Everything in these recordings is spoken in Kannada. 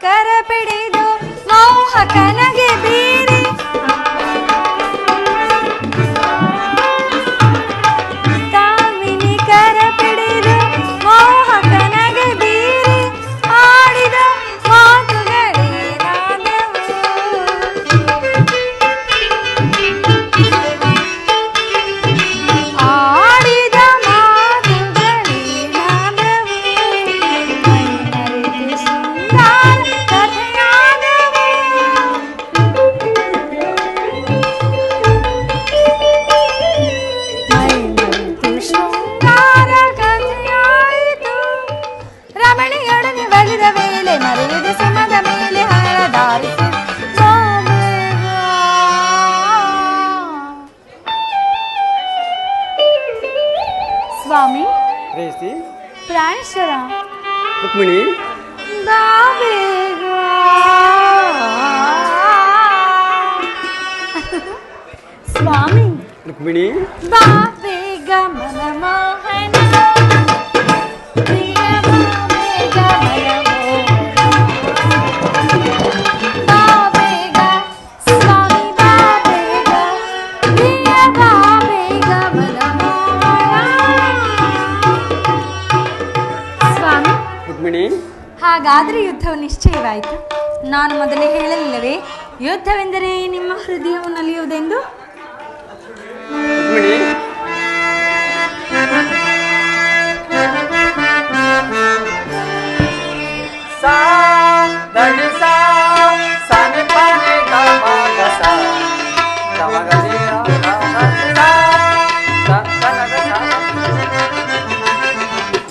ಕರ ಪಿಡಿದು ಮೋಹಕನಗೆ ಬೀರಿ ಕಾಮಿನಿ ಕರ ಪಿಡಿದು ಮೋಹಕನಗೆ ಬೀರಿ ಆಡಿದ ಮಾತುಗಳೇನಾದವು ಆಡಿದ ಮಾತುಗಳೇನಾದವು ಮೈಮರೆತು ಶೃಂಗಾರ ಕಥೆಯಾದವು ಮೈಮರೆತು ಶೃಂಗಾರ ಕಥೆಯಾಯಿತು ರಮಣಿಯೊಡನೆ ಬಲಿದ ವೇಳೆ ಮರೆಯದ ಸುಮದ ಮೇಲೆ ಹರದಾರಿಸಿ ಸ್ವಾಮಿ ಪ್ರೇಯಸಿ ಪ್ರಾಣೇಶ್ವರ ರುಕ್ಮಿಣಿ ಬಾಬೇಗ ಸ್ವಾಮಿ ರುಕ್ಮಿಣಿ ಬಾಬೇಗ ಮನಮೋಹನ ಪ್ರಿಯ ಬಾಬೇಗ ಮನಮೋಹನ ಬಾಬೇಗ ಸ್ವಾಮಿ ಬಾಬೇಗ ಪ್ರಿಯ ಬಾಬೇಗ ಮನಮೋಹನ ಸ್ವಾಮಿ ರುಕ್ಮಿಣಿ ಹಾಗಾದರೆ ಯುದ್ಧವು ನಿಶ್ಚಯವಾಯಿತು. ನಾನು ಮೊದಲೇ ಹೇಳಲಿಲ್ಲವೇ ಯುದ್ಧವೆಂದರೆ ನಿಮ್ಮ ಹೃದಯವು ನಲಿಯುವುದೆಂದು? ರುಕ್ಮಿಣಿ ಸಾ ಧನಿ ಸಾ ಸನಿ ಪನಿ ಗ ಮ ಗ ಸಾ ಗ ಮ ಗ ನಿ ರ ಗ ಸ ಸಾ ಸ ಸ ನ ಗ ಸಾ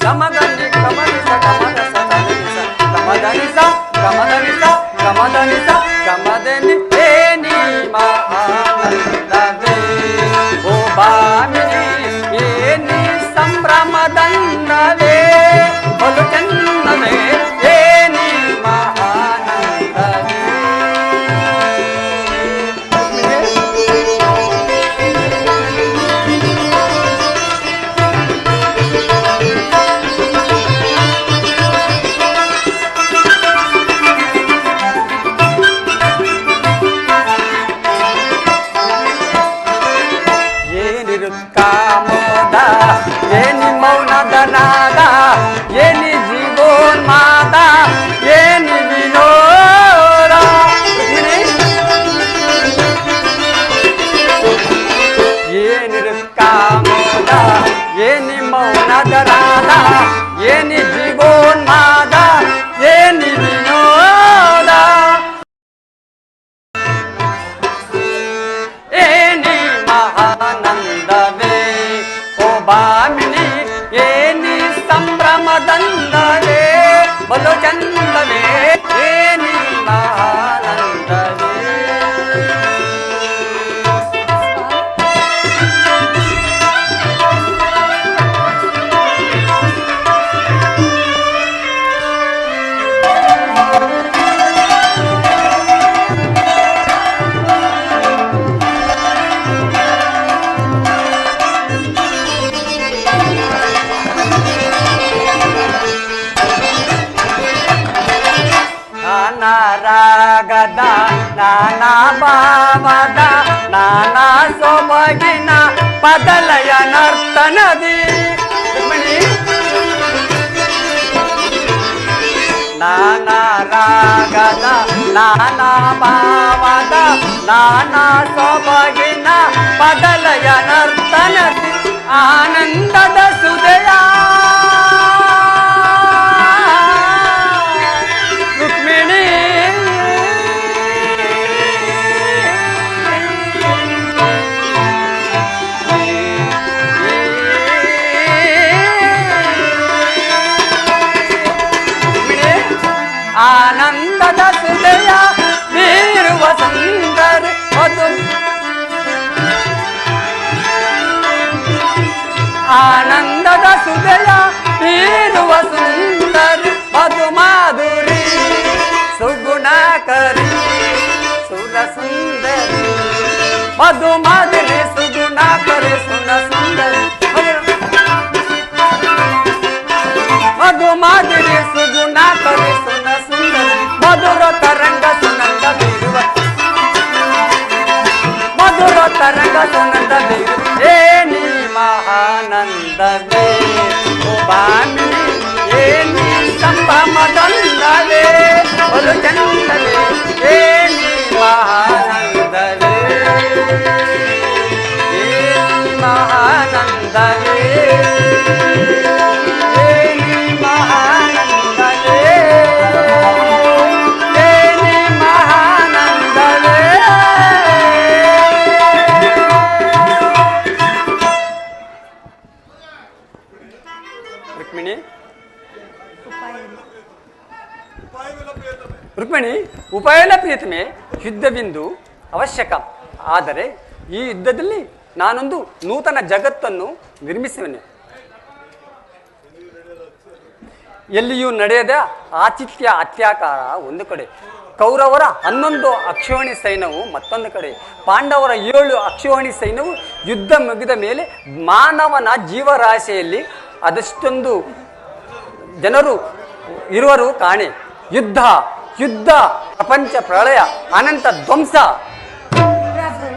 ಗ ಮ ಗ ನಿ ಗ ಮ ನಿ ಸ ಗ ಮ ಗ ಸ ಸ ನಿ ಸ ಗ ಮ ದ ನಿ ಸ ಗ ಮ ದ ನಿ ಸ ಗ ಮ ದ ನಿ ಸ ಗ ಮ ದ ನಿ ಹೇ ನಿ ಮ ಆನಂದವೇ ಓ ಭಾಮಿನಿ ಏನಿ ಸಂಭ್ರಮದಂದವೇ ಬಲು ಚಂದವೇ ಏನಿ ಮಹಾನಂದವೇ ಏನಿರುತ್ಕಾಮೋದ ಏನಿ ಮೌನದ ನಾದ ಏನಿ ಜೀವೋನ್ಮಾದ ಏನಿ ವಿನೋದ ಏನಿರುತ್ಕಾಮೋದ ಏನಿ ಮೌನದ ನಾದ ಏನಿ ಜೀವೋನ್ಮಾದ ಏನಿ ವಿನೋದ ಏನಿ ಮಹಾನಂದವೇ ಓ ಭಾಮಿನಿ ಏನಿ ಸಂಭ್ರಮದಂದವೇ ಬಲು ಚಂದವೇ ಏನಿ ಮಹಾನಂದವೇ ನಾನಾ ರಾಗದ ನಾನಾ ಭಾವದ ನಾನಾ ಸೊಬಗಿನ ಪದಲಯ ನರ್ತನದಿ ರುಕ್ಮಿಣಿ ನಾನಾ ರಾಗದ ನಾನಾ ಭಾವದ ನಾನಾ ಸೊಬಗಿನ ಪದಲಯ ನರ್ತನದಿ ಆನಂದದ ಸುದಯ ರುಕ್ಮಿಣಿ ಆನಂದದ ಸುದಯ ಬೀರುವ ಸುಂದರ ಮಧು ಆನಂದದ ಸುದಯ ಬೀರುವ ಸುಂದರ ಮಧು ಮಾಧುರಿ ಸುಗುಣಕರಿ ಸುರ ಸುಂದರಿ ಮಧು ಮಾಧುರಿ ಸುಗುಣಕರಿ ಸುರ ಸುಂದರಿ ಮಧು ಮಾಧುರಿ ಸುಗುಣಕರಿ ಸುರ ಸುಂದರಿ ಮಧು ಚಂದವೇ ಬಲು ಚಂದವೇ ಏನಿ ಮಹಾನಂದವೇ ಏನಿ ಮಹಾನಂದವೇ ಏನಿ ಮಹಾನಂದವೇ ಏನಿ ಮಹಾನಂದವೇ. ರುಕ್ಮಿಣಿ ರುಕ್ಮಿಣಿ ಉಪಾಯನ ಪ್ರಿಯತಮೆ, ಯುದ್ಧವೆಂದು ಅವಶ್ಯಕ. ಆದರೆ ಈ ಯುದ್ಧದಲ್ಲಿ ನಾನೊಂದು ನೂತನ ಜಗತ್ತನ್ನು ನಿರ್ಮಿಸುವೆನು. ಎಲ್ಲಿಯೂ ನಡೆಯದ ಆತಿಥ್ಯ ಅತ್ಯಾಚಾರ ಒಂದು ಕಡೆ, ಕೌರವರ 11 ಅಕ್ಷೋಹಿಣಿ ಸೈನ್ಯವು ಮತ್ತೊಂದು ಕಡೆ, ಪಾಂಡವರ 7 ಅಕ್ಷೋಹಿಣಿ ಸೈನ್ಯವು ಯುದ್ಧ ಮುಗಿದ ಮೇಲೆ ಮಾನವನ ಜೀವರಾಶಿಯಲ್ಲಿ ಅದಷ್ಟೊಂದು ಜನರು ಇರುವರು ಕಾಣೆ. ಯುದ್ಧ ಯುದ್ಧ ಪ್ರಪಂಚ ಪ್ರಳಯ ಅನಂತ ಧ್ವಂಸ. ಪ್ರಭು,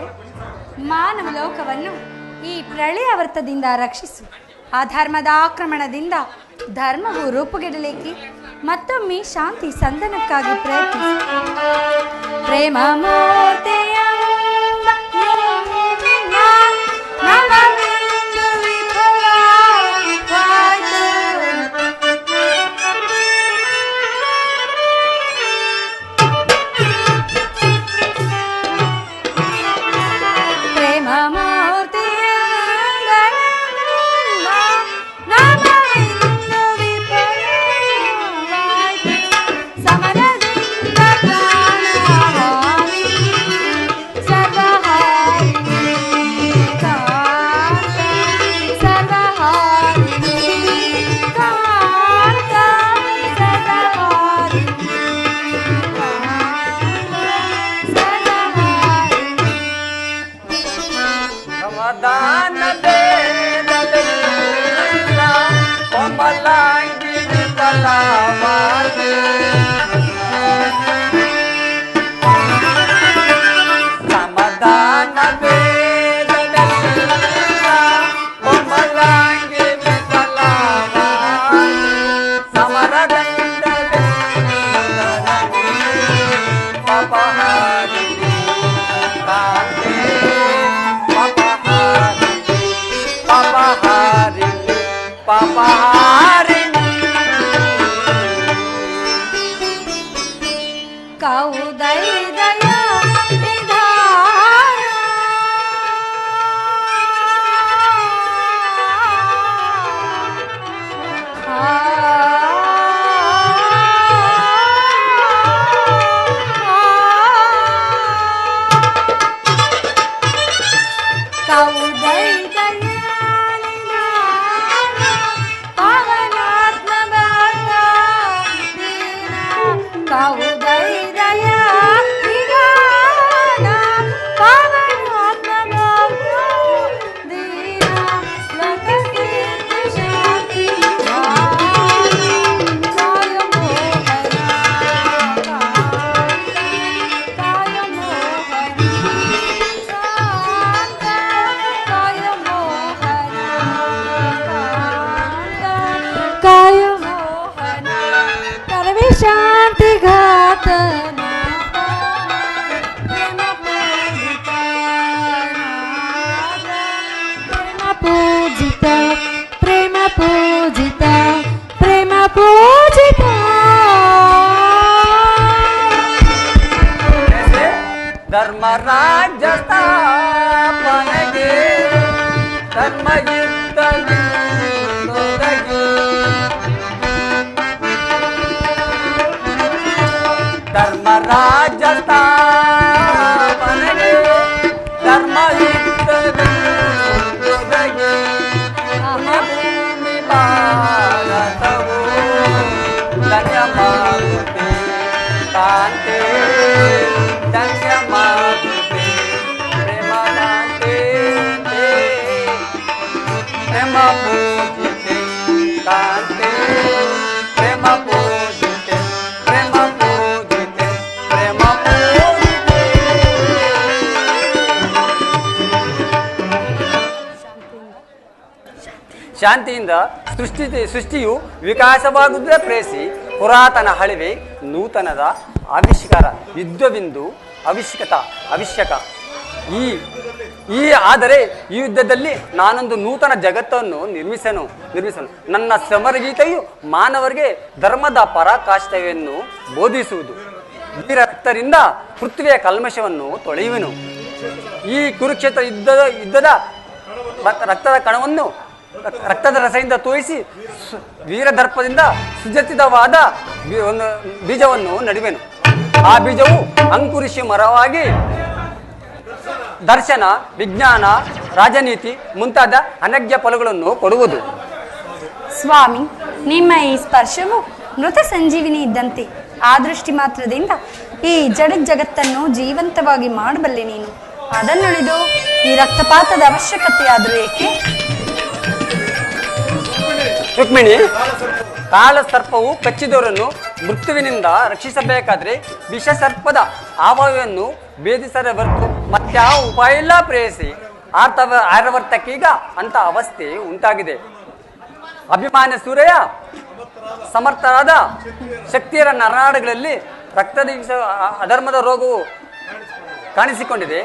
ಮಾನವ ಲೋಕವನ್ನು ಈ ಪ್ರಳಯ ವರ್ತದಿಂದ ರಕ್ಷಿಸು. ಅಧರ್ಮದ ಆಕ್ರಮಣದಿಂದ ಧರ್ಮವು ರೂಪುಗೆಡಲಿಕ್ಕೆ ಮತ್ತೊಮ್ಮೆ ಶಾಂತಿ ಸಂಧಾನಕ್ಕಾಗಿ ಪ್ರಯತ್ನಿಸು. ಪ್ರೇಮ ಮೂರ್ತಿಯ ಧರ್ಮರಾಜ್ಯ ಸ್ಥಾಪನೆಗೆ ಧರ್ಮಯುದ್ಧ ಧರ್ಮರಾಜ್ಯ ಸ್ಥಾಪನೆಗೆ ಧರ್ಮಯುದ್ಧ ಭೂಮಿ ಭಾರತವು ಧನ್ಯವಾಗುತ್ತೆ ಕಾಂತೆ ಧನ್ಯವಾಗುತ್ತೆ ಪ್ರೇಮಕಾಂತೆ ಪ್ರೇಮ ಪೂಜಿತೆ ಕಾಂತೆ ಪ್ರೇಮ ಪೂಜಿತೆ ಪ್ರೇಮ ಪೂಜಿತೆ ಪ್ರೇಮ ಪೂಜಿತೆ. ಶಾಂತಿಯಿಂದ ಸೃಷ್ಟಿಯು ವಿಕಾಸವಾಗುವುದೇ ಪ್ರೇಸಿ ಪುರಾತನ ಹಳಿವೆ ನೂತನದ ಆವಿಷ್ಕಾರ ಯುದ್ಧವೆಂದು ಅವಶ್ಯಕ ಈ ಆದರೆ ಈ ಯುದ್ಧದಲ್ಲಿ ನಾನೊಂದು ನೂತನ ಜಗತ್ತನ್ನು ನಿರ್ಮಿಸನು ನನ್ನ ಸಮರಗೀತೆಯು ಮಾನವರಿಗೆ ಧರ್ಮದ ಪರಾಕಾಷ್ಠೆಯನ್ನು ಬೋಧಿಸುವುದು. ವೀರ ರಕ್ತರಿಂದ ಪೃಥ್ವಿಯ ಕಲ್ಮಶವನ್ನು ತೊಳೆಯುವೆನು. ಈ ಕುರುಕ್ಷೇತ್ರ ಯುದ್ಧದ ರಕ್ತದ ಕಣವನ್ನು ರಕ್ತದ ರಸದಿಂದ ತೋಯಿಸಿ ವೀರದರ್ಪದಿಂದ ಸುಜತಿತವಾದ ಒಂದು ಬೀಜವನ್ನು ನಡುವೆನು. ಆ ಬೀಜವು ಅಂಕುರಿಸಿ ಮರವಾಗಿ ದರ್ಶನ, ವಿಜ್ಞಾನ, ರಾಜನೀತಿ ಮುಂತಾದ ಅನಗ್ಯ ಫಲಗಳನ್ನು ಕೊಡುವುದು. ಸ್ವಾಮಿ, ನಿಮ್ಮ ಈ ಸ್ಪರ್ಶವು ಮೃತ ಸಂಜೀವಿನಿ ಇದ್ದಂತೆ. ಆ ದೃಷ್ಟಿ ಮಾತ್ರದಿಂದ ಈ ಜಗತ್ತನ್ನು ಜೀವಂತವಾಗಿ ಮಾಡಬಲ್ಲೆ ನೀನು. ಅದನ್ನುಳಿದು ಈ ರಕ್ತಪಾತದ ಅವಶ್ಯಕತೆ ಆದರೂ ಏಕೆ? ರುಕ್ಮಿಣಿ, ಕಾಲಸರ್ಪವು ಕಚ್ಚಿದವರನ್ನು ಮೃತ್ಯುವಿನಿಂದ ರಕ್ಷಿಸಬೇಕಾದ್ರೆ ವಿಷಸರ್ಪದ ಆವಯವನ್ನು ಭೇದಿಸದ ಹೊರತು ಮತ್ಯಾವ ಉಪಾಯ ಇಲ್ಲ ಪ್ರೇಯಸಿ. ಆರ್ಯವರ್ತಕ್ಕೀಗ ಅಂತ ಅವಸ್ಥೆ ಉಂಟಾಗಿದೆ. ಅಭಿಮಾನ್ಯ ಸೂರ್ಯ ಸಮರ್ಥರಾದ ಶಕ್ತಿಯರ ನರನಾಡುಗಳಲ್ಲಿ ರಕ್ತದ ಅಧರ್ಮದ ರೋಗವು ಕಾಣಿಸಿಕೊಂಡಿದೆ.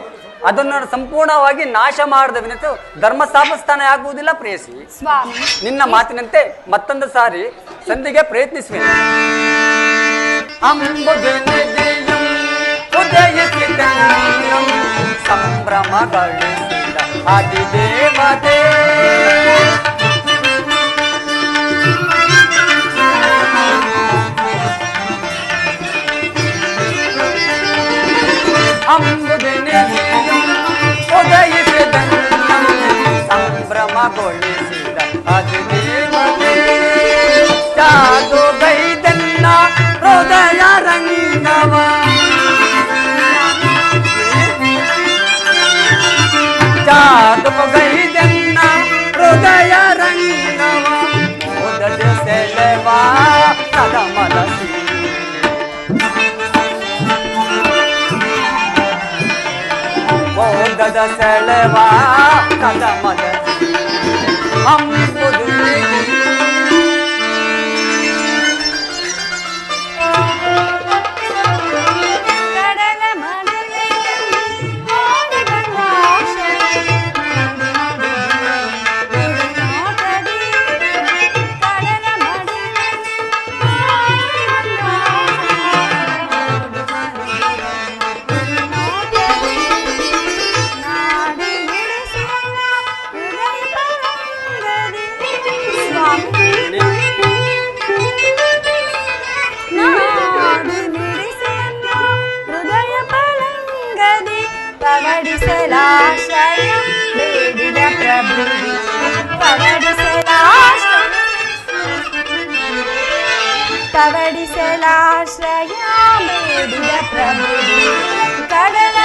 ಅದನ್ನು ಸಂಪೂರ್ಣವಾಗಿ ನಾಶ ಮಾಡದ ವಿನಂತು ಧರ್ಮ ಸ್ಥಾಪಸ್ಥಾನ ಆಗುವುದಿಲ್ಲ ಪ್ರೇಯಸಿ. ಸ್ವಾಮಿ, ನಿನ್ನ ಮಾತಿನಂತೆ ಮತ್ತೊಂದು ಸಾರಿ ಸಂಧಿಗೆ ಪ್ರಯತ್ನಿಸುವೆ. ಸಂಭ್ರಮಗಳಿಸಿದ ಅಧಿದೇವತೆ ಸಂಭ್ರಮಗೊಳಿಸಿದ ಅಧಿದೇವತೆ ಚಾದು ಗೈದನ್ನ ಹೃದಯ ರಂಗವ ಚಾದು ಗೈದನ್ನ ಹೃದಯ ರಂಗವ ಓದದ ಸೆಳೆವಾ ಕದಮಲಸಿ ಓದದ ಸೆಳೆವಾ ಕದಮಲಸಿ ಅಂಬುದು ಪವಡಿಸಲಾಶ್ರಯ ಬೇಡಿದ ಪ್ರಭು ಪವಡಿಸಲಾಶ್ರಯ ಬೇಡಿದ ಪ್ರಭು ಕಡಲ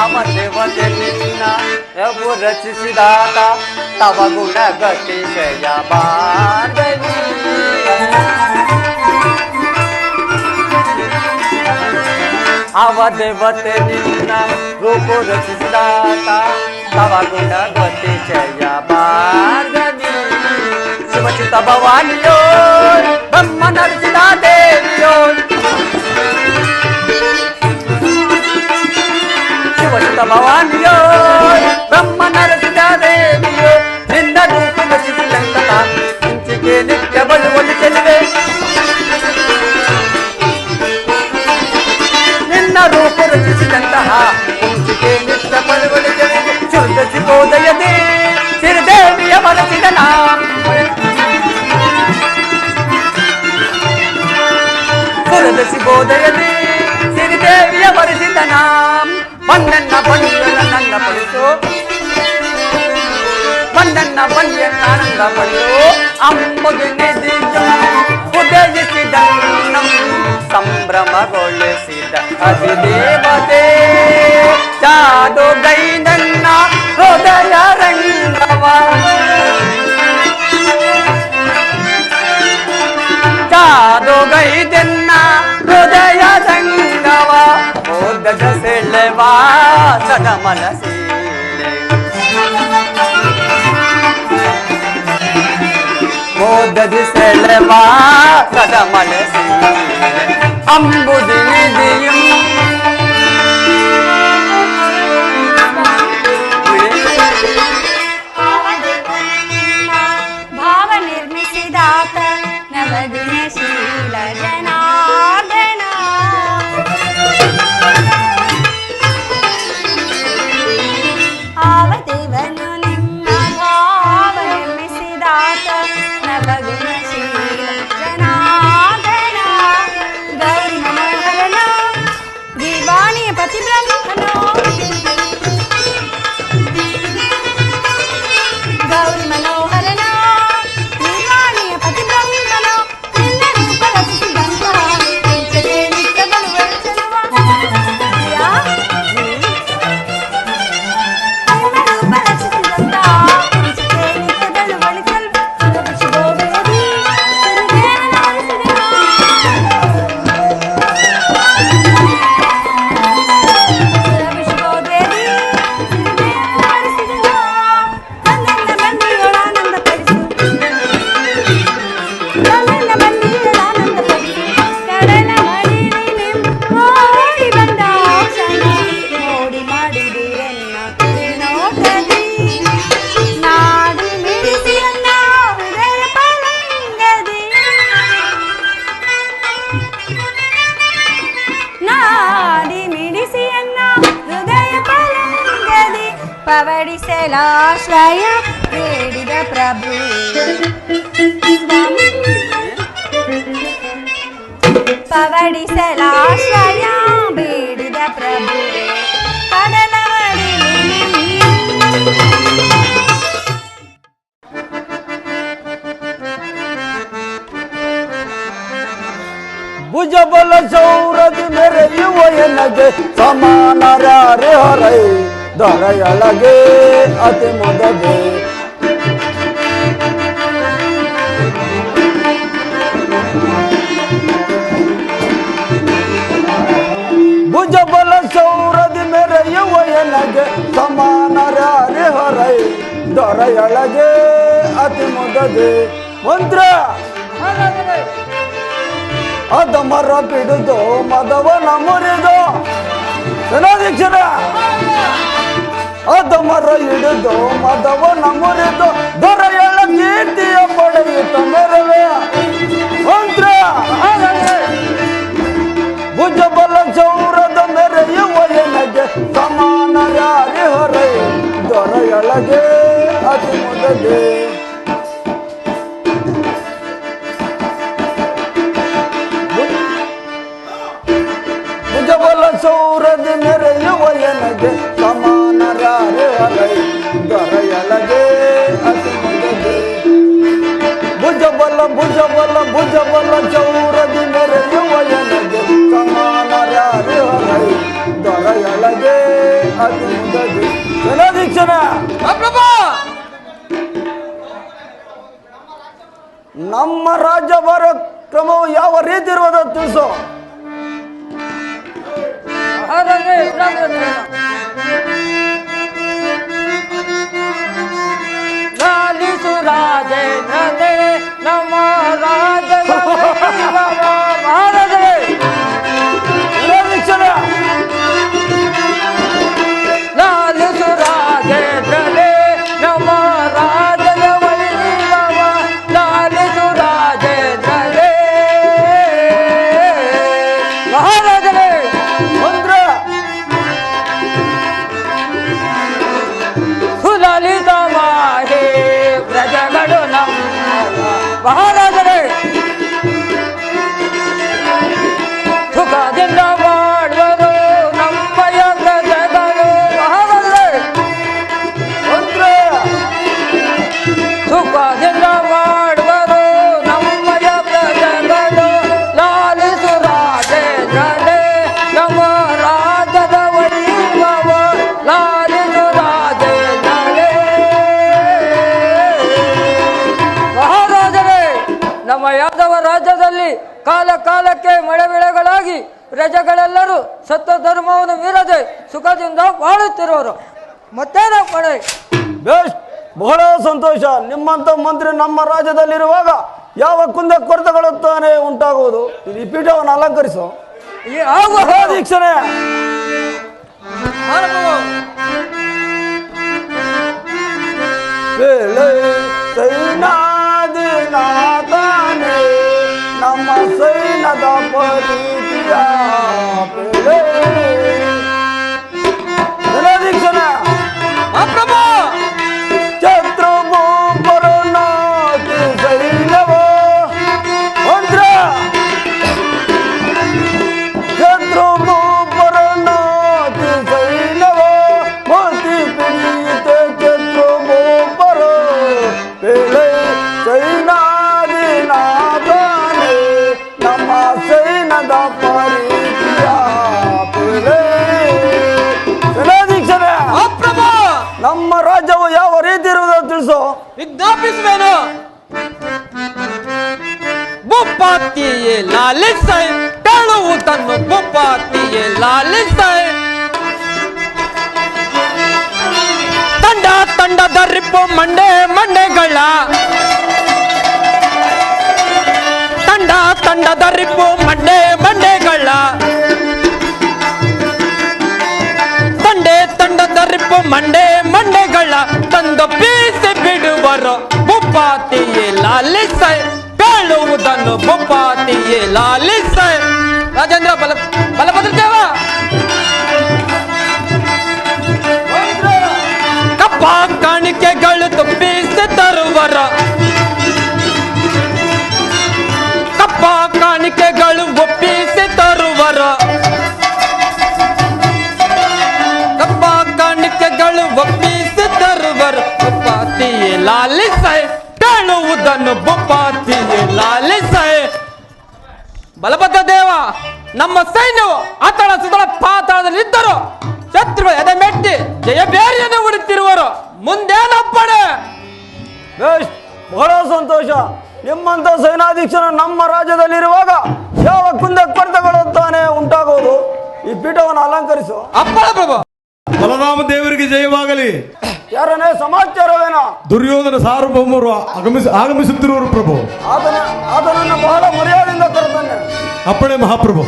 ಅಮದೇವತೆ ನಿನ್ನ ಯವು ರಚಿಸಿದಾತ ತವ ಗುಣ ಗತಿಶಯ ಬಾರ್ಗವಿ ಅವ ದೇವತೆ ನಿನ್ನ ರೂಪು ರಚಿಸಿದಾತ ತವ ಗುಣ ಗತಿಶಯ ಭಾರ್ಗವಿ ಶಿವಚಿತ ಭವಾನಿಯೋ ಬ್ರಹ್ಮ ನರಸಿದ ದೇವಿಯೋ ಶಿವಚಿತ ಭವಾನಿಯೋ ಬ್ರಹ್ಮ ನರಸಿದ ದೇವಿಯೋ ನಿನ್ನ ರೂಪು ರಚಿಸಿದಂತಹ ಮುಂಚಿಗೆ ನಿತ್ಯ ಬಳುವಳಿ ಚೆಲುವೆ ರೂಪ ರಚಿಸಿದಂತಹ ಕುಂಚಿಕೆ ನಿತ್ಯ ಬಳುವಳಿಗೆ ಚುರುದಸಿಬೋದಯದೆ ಸಿರಿದೇವಿಯ ಬರೆಸಿದ ನಾಮ ಸುರದಸಿಬೋದಯದೆ ಸಿರಿದೇವಿಯ ಬರೆಸಿದ ನಾಮ ಬಣ್ಣನ್ನ ಬಣ್ಣ ನನ್ನ ಪಡಿಸು ಬಣ್ಣನ್ನ ಬಣ್ಣ ಆನಂದ ಪಡೆಯೋ ಅಂಬುದು ನಿಧಿಯು ಉದಯಿಸಿದ ಸಂಭ್ರಮಗೊಳಿಸಿದ ಅಧಿದೇವತೆ ಚಾದು ಗೈ ನನ್ನ ಹೃದಯ ರಂಗವ ಚಾದು ಗೈದೆನ್ನ ಹೃದಯ ರಂಗವ ಓದದ ಸೆಳೆವಾ ಸದ ಮನಸೀಳೆ ಮೋದದಿ ಸೆಳೆವ ಸದ ಮನಸಿ ಅಂಬುದಿ ನಿಧಿயும் ಭಾವ ನಿರ್ಮಿಸಿದಾತ ನವಗುಣಶೀಲ ಜನಾರ್ದನ ಆವದೇವನು ನಿಮ್ಮ ಭಾವ ನಿರ್ಮಿಸಿದಾತ ನವಗುಣಶೀಲ ಜನಾರ್ದನ ಗೌರಿ ಮನೋಹರನ ದಿವಾಣಿಯ ಪತಿ ಬ್ರಹ್ಮನೋ ಗೌರಿ ಮನೋಹರನ ದಿವಾಣಿಯ ಪತಿ ಬ್ರಹ್ಮನೋ ನಿನ್ನ ರೂಪ ರಚಿಸಿದಂತ ನಿತ್ಯ ಬಳುವಳಿಸಲುವ ಪವಡಿಸಲಾಶ್ರಯ ಬೇಡಿದ ಪ್ರಭು ಪವಡಿಸಲಾಶ್ರಯ ಬೇಡಿದ ಪ್ರಭು ಕಡಲವಡಿ ಭುಜಬಲ ಸೌರದಿ ಮೆರೆಯುವ ಎನಗೆ ಸಮಾನರಾರೆ ಹೊರೈ ದೊರೆಯೊಳಗೆ ಅತಿ ಮೊದಲೇ ಭುಜಬಲ ಸೌರದಿ ಮೆರೆಯುವ ಎನಗೆ ಸಮಾನರಾರೆ ಹೊರೈ ದೊರೆಯೊಳಗೆ ಅತಿ ಮೊದಲೇ ಮಂತ್ರ ಅದ ಮರ ಪಿಡಿದು ಮದವನ ಮುರಿದು ಸೇನಾಧೀಕ್ಷರ ಅದ ಮರ ಹಿಡಿದು ಮದವನ ಮುರಿದು ದೊರೆಯಳ ಕೀರ್ತಿಯ ಪಡೆಯುತ್ತ ಮೆರವೆ ಮಂತ್ರ ಭುಜಬಲ ಚೌರದ ಮೆರೆಯುವ ಎನಗೆ ಸಮಾನರಾರಿ ಹೊರೈ ದೊರೆಯೊಳಗೆ ಅತಿ ಮೊದಲೇ ಭುಜಬಲ ಸೌರದಿ ಮೆರೆಯುವ ಎನಗೆ ಸಮಾನರಾರೆ ಹೊರೈ ದೊರೆಯೊಳಗೆ ಅತಿ ಮೊದಲೇ ಭುಜಬಲ ಭುಜಬಲ ಭುಜಬಲ ಚೌರದಿ ಮೆರೆಯುವ ಎನಗೆ ಸಮಾನರಾರೆ ಹೊರೈ ದೊರೆಯೊಳಗೆ ಅತಿ ಮೊದಲೇ ಸೇನಾಧೀಕ್ಷರ ನಮ್ಮ ರಾಜ್ಯ ಬರೋ ಕ್ರಮವು ಯಾವ ರೀತಿ ಇರುವುದ ತಿಳಿಸೋ ಲಾಲಿಸು ರಾಜೇಂದ್ರನೇ ನಮ್ಮ ರಾಜ್ಯದ ಮಹಾರಾಜರೇ ಲಾಲಿಸು ರಾಜೇಂದ್ರನೇ ನಮ್ಮ ರಾಜ್ಯದ ವೈಭವ ಲಾಲಿಸು ರಾಜೇಂದ್ರನೇ ಮಹಾರಾಜರೇ ಮಂತ್ರ ಸುಲಲಿತ ಮಾಹೇ ಪ್ರಜಗಳು ನಮ್ಮ ಮಹಾರಾಜರೇ ಸುಖದಿಂದ ಮಾಡುವರು ನಮ್ಮಯ ಪ್ರಜಗಳು ಮಹಾರಾಜರೇ ಮಂತ್ರ ಸುಖದಿಂದ ಮಾಡುವರು ನಮ್ಮಯ ಪ್ರಜಗಳು ಲಾಲಿಸು ರಾಜೇಂದ್ರನೇ ನಮ್ಮ ರಾಜ್ಯದ ವೈಭವ ಲಾಲಿಸು ರಾಜೇಂದ್ರನೇ ಮಹಾರಾಜರೇ ನಮ್ಮ ಯಾದವ ರಾಜ್ಯದಲ್ಲಿ ಕಾಲ ಕಾಲಕ್ಕೆ ಮಳೆ ಬೆಳೆಗಳಾಗಿ ಪ್ರಜೆಗಳೆಲ್ಲರೂ ಸತ್ಯ ಧರ್ಮವನ್ನು ಮೀರದೆ ಸುಖದಿಂದ ಬಾಳುತ್ತಿರುವರು ಮತ್ತೇನ ಪಡೆ ಬೇಸ್ ಬಹಳ ಸಂತೋಷ. ನಿಮ್ಮಂತ ಮಂತ್ರಿ ನಮ್ಮ ರಾಜ್ಯದಲ್ಲಿರುವಾಗ ಯಾವ ಕುಂದ ಕೊರತೆಗಳು ತಾನೇ ಉಂಟಾಗುವುದು. ಈ ಪೀಠವನ್ನು ಅಲಂಕರಿಸು. ದೀಕ್ಷಣೆ ಸೈನಾದಿನಾಥಾನೆ ನಮ್ಮ ಸೈನದ ಪರಿತಿಯ ದೀಕ್ಷಣೆ ಮಹಾಪ್ರಭು ಛತ್ರಭೂಪರನಾಥಿ ಸೈನವ ಮಂತ್ರ ಛತ್ರಭೂಪರನಾಥಿ ಸೈನವ ಮತಿ ಪಿಡಿಯಿತ ಛತ್ರಭೂಪರ ಪೇಳೆ ಸೈನಾದಿನಾಥಾನೆ ನಮ್ಮ ಸೈನದ ಪರಿತಿಯ ಪೇಳೆ ದೀಕ್ಷಣೆ ನಮ್ಮ ರಾಜ್ಯವು ಯಾವ ರೀತಿ ಇರುವುದನ್ನು ತಿಳಿಸು. ವಿಜ್ಞಾಪಿಸುವೆನು. ಭೂಪಾತಿಯೇ ಲಾಲಿಸೈ ಕೇಳುವುದನ್ನು ಭೂಪಾತಿಯೇ ಲಾಲಿಸೈ ತಂಡ ತಂಡದ ರಿಪ್ಪು ಮಂಡೆಗಳ ತಂಡ ತಂಡದ ರಿಪ್ಪು ಮಂಡೆಗಳ ತಂಡದ ರಿಪ್ಪು ಮಂಡೆಗಳ ತಂದು ಬೀಸಿ ಬಿಡುವರು ಭೂಪಾತಿಯೇ ಲಾಲಿಸೈ ಕೇಳುವುದನ್ನು ಭೂಪಾತಿಯೇ ಲಾಲಿಸೈ. ರಾಜೇಂದ್ರ ಬಲಭದ್ರ ದೇವ ಕಪ್ಪ ಕಾಣಿಕೆಗಳು ತುಂಬಿಸಿ ತರುವರ ಕಪ್ಪ ಕಾಣಿಕೆಗಳು ಒಪ್ಪಿಸಿ ತರುವರ ಕಪ್ಪ ಕಾಣಿಕೆಗಳು ಒಪ್ಪಿಸಿ ತರುವರು ಭೂಪಾತಿಯೇ ಲಾಲಿಸೈ ಕೇಳುವುದನ್ನು ಭೂಪಾತಿಯೇ ಲಾಲಿಸೈ. ಬಲಭದ್ರ ದೇವ ನಮ್ಮ ಸೈನ್ಯವು ಅತಳ ಸುತಳ ಪಾತಾಳದಲ್ಲಿದ್ದರು ಶತ್ರು ಎದೆ ಮೆಟ್ಟಿ ಜಯ ಬೇರೆಯನ್ನು ಉಡುತ್ತಿರುವರು. ಮುಂದೇನಪ್ಪಣೆ? ಬೇಷ್, ಬಹಳ ಸಂತೋಷ. ನಿಮ್ಮಂತ ಸೇನಾಧೀಕ್ಷರ ನಮ್ಮ ರಾಜ್ಯದಲ್ಲಿರುವಾಗ ಯಾವ ಕುಂದ ಕೊರತೆಗಳು ತಾನೇ ಉಂಟಾಗುವುದು. ಈ ಪೀಠವನ್ನು ಅಲಂಕರಿಸು. ಅಪ್ಪಳ ಪ್ರಭು. ಬಲರಾಮ ದೇವರಿಗೆ ಜಯವಾಗಲಿ. ಯಾರನ್ನೇ ಸಮಾಚಾರವೇನ? ದುರ್ಯೋಧನ ಸಾರ್ವಭೌಮರು ಆಗಮಿಸುತ್ತಿರುವರು ಪ್ರಭು. ಆತನನ್ನು ಬಹಳ ಮರ್ಯಾದೆಯಿಂದ ಕರೆತಾನೆ. ಅಪ್ಪಣೆ ಮಹಾಪ್ರಭು.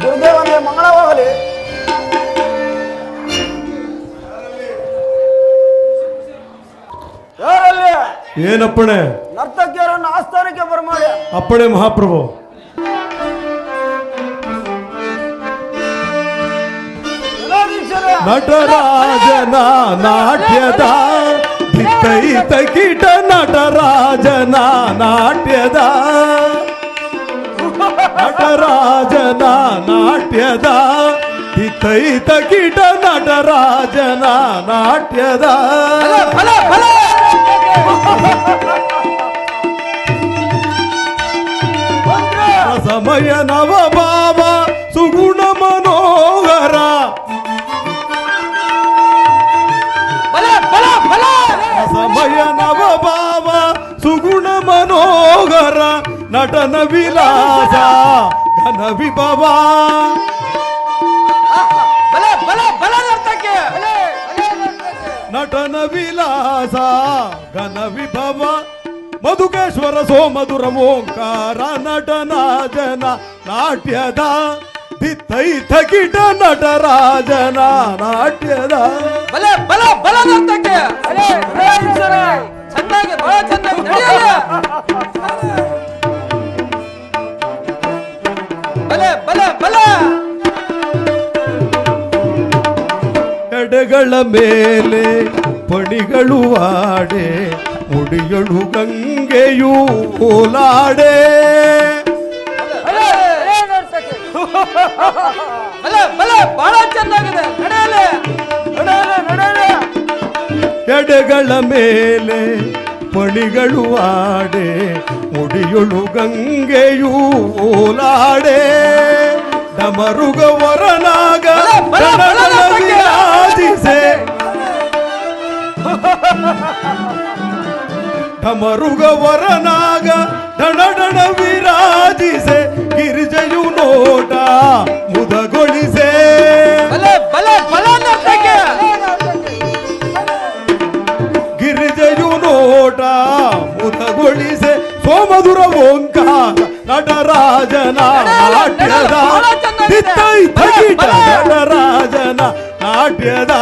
ಗುರುದೇವನಿಗೆ ಮಂಗಳವಾಗಲಿ. ಯಾರಲ್ಲಿ? ಏನಪ್ಪಣೆ? ನರ್ತಕಿಯರನ್ನು ಆಸ್ಥಾನಕ್ಕೆ ಬರಮಾಡಿ. ಅಪ್ಪಣೆ ಮಹಾಪ್ರಭು. ನಟರಾಜನ ನಾಟ್ಯದ ದಿತ್ತೈತ ಕೀಟ ನಟರಾಜನ ನಾಟ್ಯದ ನಟರಾಜನ ನಾಟ್ಯದ ದಿತ್ತೈತ ಕೀಟ ನಟರಾಜನ ನಾಟ್ಯದ ಸಮಯ ನವ ಭಾವ ಸುಗುಣ ಮನೋಹರ ಸಮಯ ನವ ಭಾವ ಸುಗುಣ ಮನೋಹರ ನಟನ ವಿಲಾಸ ಘನ ವಿಭವ ನಟನ ವಿಲಾಸ ಘನ ವಿಭವ ಮಧುಕೇಶ್ವರ ಸೋಮಧುರ ಓಂಕಾರ ನಟನ ಜನ ನಾಟ್ಯದ ದಿತ್ತೈತ ಕಿಟ ನಟರಾಜನ ನಾಟ್ಯದ ಚೆನ್ನಾಗಿ ಬಹಳ ಚೆನ್ನಾಗಿ ನಡೆಯಲ್ಲ. ಎಡೆಗಳ ಮೇಲೆ ಪಣಿಗಳು ಆಡೆ ಮುಡಿಯಳು ಗಂಗೆಯೂ ಓಲಾಡೆ ಬಹಳ ಚೆನ್ನಾಗಿದೆ. ಎಡೆಗಳ ಮೇಲೆ ಪಣಿಗಳು ಆಡೆ ಮುಡಿಯಳು ಗಂಗೆಯೂ ಓಲಾಡೆ ಡಮರುಗವರನಾಗ ವಿರಾಜಿಸೆ ಢಮರುಗವರನಾಗ ಢಣಢಣ ವಿರಾಜಿಸೆ ಗಿರಿಜೆಯು ನೋಟ ಮುದಗೊಳಿಸೆ ಗಿರಿಜೆಯು ನೋಟ ಮುದಗೊಳಿಸೆ ಸೋಮಧುರ ಓಂಕಾರ ನಟರಾಜನ ನಾಟ್ಯದ ತಿತ್ತೈ ಥಗಿಟ ನಟರಾಜನ ನಾಟ್ಯದ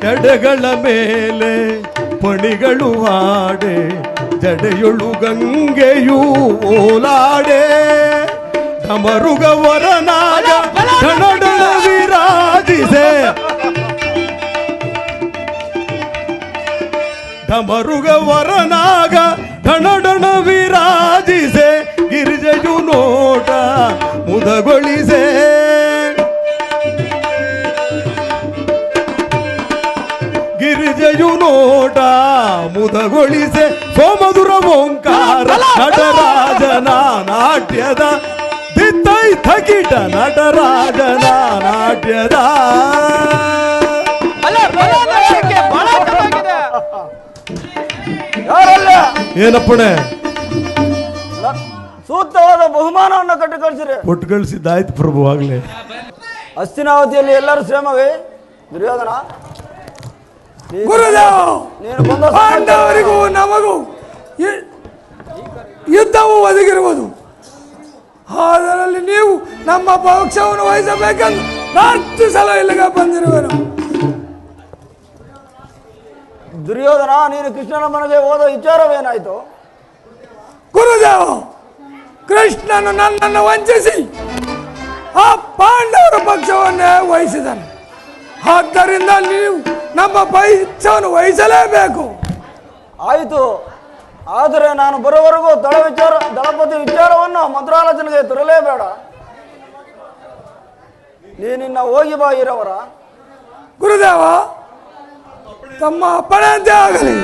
ಎಡೆಗಳ ಮೇಲೆ ಪಣಿಗಳು ಆಡೆ ಜಡೆಯೊಳು ಗಂಗೆಯೂ ಓಲಾಡೆ ಢಮರುಗವರನಾಗ ಢಣಢಣ ವಿರಾಜಿಸೆ ಢಮರುಗವರನಾಗ ಢಣಢಣ ವಿರಾಜಿಸೆ ಗಿರಿಜೆಯು ನೋಟ ಮುದಗೊಳಿಸೆ ಗಿರಿಜೆಯು ನೋಟ ಮುದಗೊಳಿಸೆ ಸೋಮಧುರ ಓಂಕಾರ ನಟರಾಜನ ನಾಟ್ಯದ ದಿತ್ತೈ ಥಕಿಟ ನಟರಾಜನ ನಾಟ್ಯದ ಏನಪ್ಪಣೆ ಸೂಕ್ತವಾದ ಬಹುಮಾನವನ್ನು ಕಟ್ಟಿ ಕಳಿಸಿರಿ. ಕೊಟ್ಟು ಕಳಿಸಿದ್ದಾಯ್ತು ಪ್ರಭು ಆಗ್ಲೇ. ಹಸ್ತಿನಾವತಿಯಲ್ಲಿ ಎಲ್ಲರೂ ಶ್ರಮವೇ ದುರ್ಯೋಧನ ನೀನು ಬಂದ ಪಾಂಡವರಿಗೂ ನಮಗೂ ಯುದ್ಧವು ಒದಗಿರುವುದು. ಅದರಲ್ಲಿ ನೀವು ನಮ್ಮ ಪಕ್ಷವನ್ನು ವಹಿಸಬೇಕೆಂದು ಪ್ರಾರ್ಥಿಸಲು ಇಲ್ಲಿಗೆ ಬಂದಿರುವೆನು. ದುರ್ಯೋಧನ, ನೀನು ಕೃಷ್ಣನ ಮನೆಗೆ ಹೋದ ವಿಚಾರವೇನಾಯ್ತು? ಗುರುದೇವ, ಕೃಷ್ಣನು ನನ್ನನ್ನು ವಂಚಿಸಿ ಆ ಪಾಂಡವರ ಪಕ್ಷವನ್ನೇ ವಹಿಸಿದನು. ಆದ್ದರಿಂದ ನೀವು ನಮ್ಮ ಪಕ್ಷವನ್ನು ವಹಿಸಲೇಬೇಕು. ಆಯಿತು, ಆದರೆ ನಾನು ಬರೋವರೆಗೂ ದಳಪತಿ ವಿಚಾರವನ್ನು ಮಂತ್ರಾಲೋಚನೆಗೆ ತರಲೇಬೇಡ. ನೀನಿನ್ನ ಹೋಗಿ ಬಾ ಇರವರ. ಗುರುದೇವ, ತಮ್ಮ ಅಪ್ಪಣೆಯಂತೆ ಆಗಲಿ.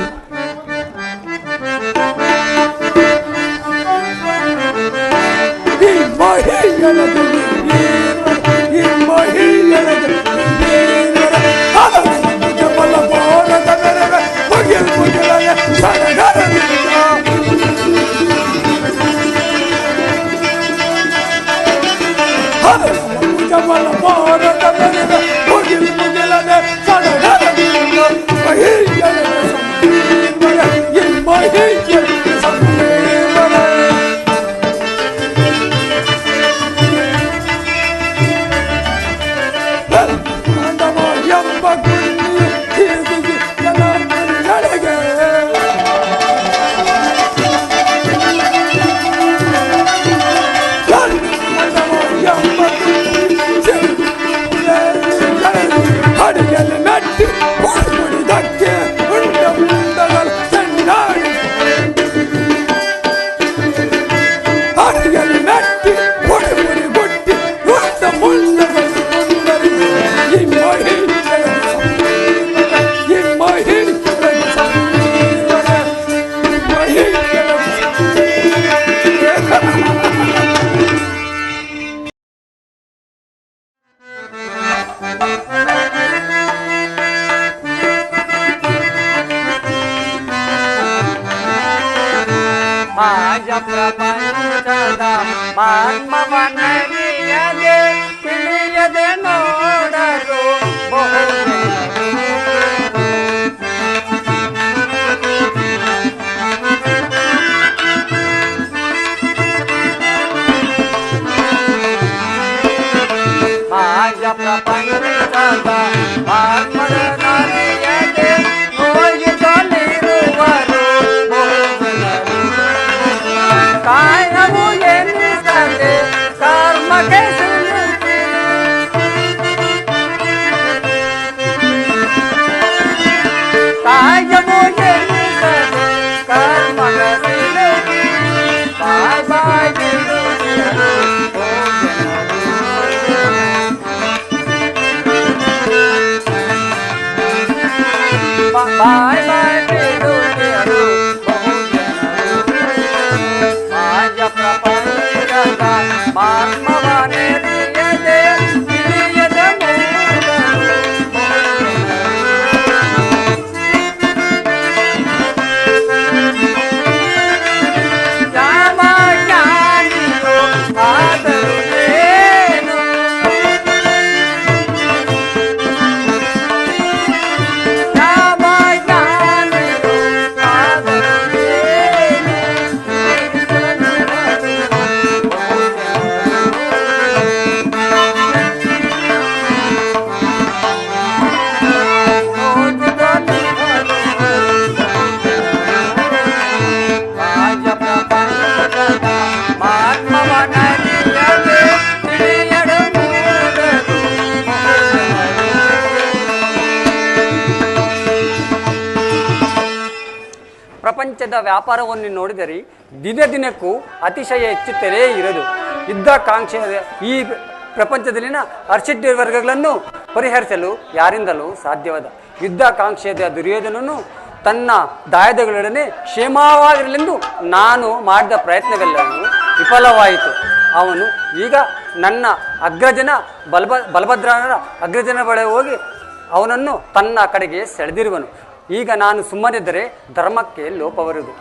माझ्या प्रपंचದ ಮಾನ್ಮವನರಿಯದೆ ತಿಳಿಯದೆ ನೋಡಲು माझ्या प्रपंचದ ಮಾನ್ಮವನರಿಯದೆ ಹೋಗಿದಲಿರುವರು ಕಾಯವು ಎನ್ನಿಸದೆ ಕರ್ಮಕ್ಕೆ ಸಿಲುಕಿ ರಾಜ್ಯದ ವ್ಯಾಪಾರವನ್ನು ನೋಡಿದರೆ ದಿನ ದಿನಕ್ಕೂ ಅತಿಶಯ ಹೆಚ್ಚುತ್ತಲೇ ಇರದು. ಯುದ್ಧಾಕಾಂಕ್ಷೆಯ ಈ ಪ್ರಪಂಚದಲ್ಲಿನ ಅರ್ಷಡ್ಯ ವರ್ಗಗಳನ್ನು ಪರಿಹರಿಸಲು ಯಾರಿಂದಲೂ ಸಾಧ್ಯವಾದ ಯುದ್ಧಾಕಾಂಕ್ಷೆಯ ದುರ್ಯೋಧನನು ತನ್ನ ದಾಯದಗಳೊಡನೆ ಕ್ಷೇಮವಾಗಿರಲೆಂದು ನಾನು ಮಾಡಿದ ಪ್ರಯತ್ನವೆಲ್ಲವೂ ವಿಫಲವಾಯಿತು. ಅವನು ಈಗ ನನ್ನ ಅಗ್ರಜನ ಬಲಭದ್ರನ ಅಗ್ರಜನ ಬಳಿ ಹೋಗಿ ಅವನನ್ನು ತನ್ನ ಕಡೆಗೆ ಸೆಳೆದಿರುವನು. ಈಗ ನಾನು ಸುಮ್ಮನಿದ್ದರೆ ಧರ್ಮಕ್ಕೆ ಲೋಪವರುವುದು.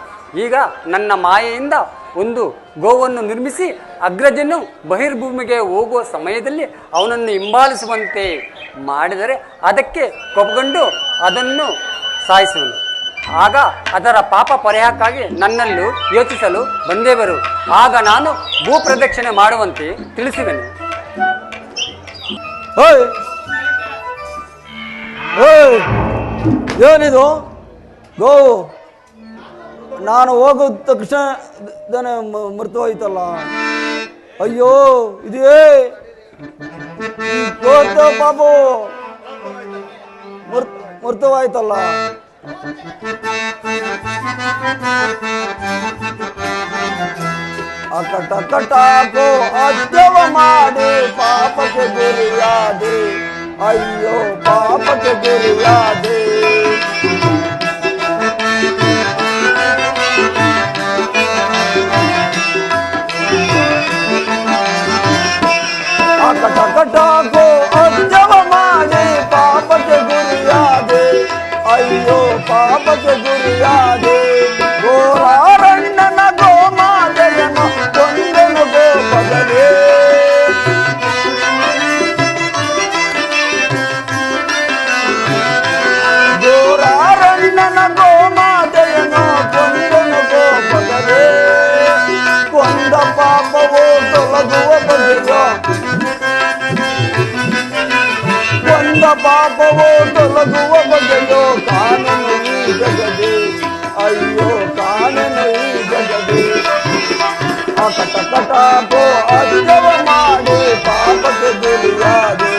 ಈಗ ನನ್ನ ಮಾಯೆಯಿಂದ ಒಂದು ಗೋವನ್ನು ನಿರ್ಮಿಸಿ ಅಗ್ರಜನು ಬಹಿರ್ಭೂಮಿಗೆ ಹೋಗುವ ಸಮಯದಲ್ಲಿ ಅವನನ್ನು ಹಿಂಬಾಲಿಸುವಂತೆ ಮಾಡಿದರೆ ಅದಕ್ಕೆ ಕೋಪಗೊಂಡು ಅದನ್ನು ಸಾಯಿಸುವನು. ಆಗ ಅದರ ಪಾಪ ಪರಿಹಾರಕ್ಕಾಗಿ ನನ್ನಲ್ಲೂ ಯೋಚಿಸಲು ಬಂದೇ ಬರು. ಆಗ ನಾನು ಭೂ ಪ್ರದಕ್ಷಿಣೆ ಮಾಡುವಂತೆ ತಿಳಿಸುವೆನು. ಓಯ್ ಓಯ್ ಏನಿದು ಗೋವು ನಾನು ಹೋಗೋದ ತಕ್ಷಣ ಮೃತವಾಯ್ತಲ್ಲ. ಅಯ್ಯೋ ಇದೇ ಪಾಪು ಮೃತವಾಯ್ತಲ್ಲ. ಅಕಟ ಕಟಾಕೋ ಅಜ್ಜವ ಮಾಡಿ ಪಾಪಕ್ಕೆ ಗುರಿಯಾದೆ. ಅಯ್ಯೋ ಪಾಪಕ್ಕೆ ಗುರಿಯಾದೆ. ಅಕಟ ಕಟಾಕೋ ಅಜ್ಜವ ಮಾಡಿ ಪಾಪಕ್ಕೆ ಗುರಿಯಾದೆ. ಅಯ್ಯೋ ಪಾಪಕ್ಕೆ ಗುರಿಯಾದೆ. ಗೋರಾರಣ್ಣನ ಗೋಮಾತೆಯನ್ನು ಕೊಂದೆನು ಗೋಪಗಲೇ. ಗೋರಾರಣ್ಣನ ಗೋಮಾತೆಯನ್ನು ಕೊಂದೆನು ಗೋಪಗಲೇ. ಕೊಂದ ಪಾಪವೋ ತೊಲಗುವ ಬಗೆಯೋ. ಕೊಂದ ಪಾಪವೋ ತೊಲಗುವ ಬಗೆಯೋ ಕಾಣನು ಈ ಜಗದೇ. ಅಯ್ಯೋ ಕಾಣನು ಈ ಜಗದೇ. ಅಕಟ ಕಟಾಕೋ ಅಜ್ಜವ ಮಾಡಿ ಪಾಪಕ್ಕೆ ಗುರಿಯಾದೆ.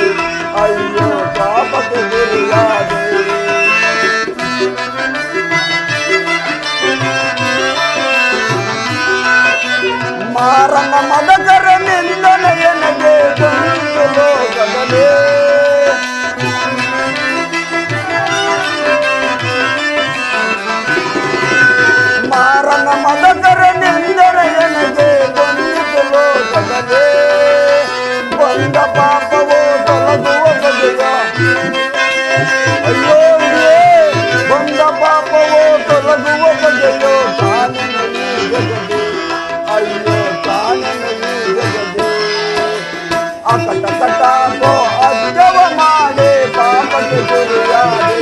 ಅಯ್ಯೋ ಪಾಪಕ್ಕೆ ಗುರಿಯಾದೆ. ಮಾರನ ಮದಕರ ನಿಂದನೆಯನಗೆ ಬಂದು ಲೋಕದಲೇ. ಮಾರನ ಮದಕರ ನಿಂದನೆಯನಗೆ ಬಂದು ಲೋಕದಲೇ. ಬಂದ ಪಾಪವೋ ತೊಲಗುವ ಬಗೆಯ. ಅಯ್ಯೋ ಬಂದ ಪಾಪವೋ ತೊಲಗುವ ಬಗೆಯೋ ಕಾಣನು ಈ ಜಗದೇ. ಅಯ್ಯೋ ಕಾಣನು ಈ ಜಗದೇ. ಅಕಟ ಕಟಾಕೋ ಅಜ್ಜವ ಮಾಡಿ ಪಾಪಕ್ಕೆ ಗುರಿಯಾದೆ.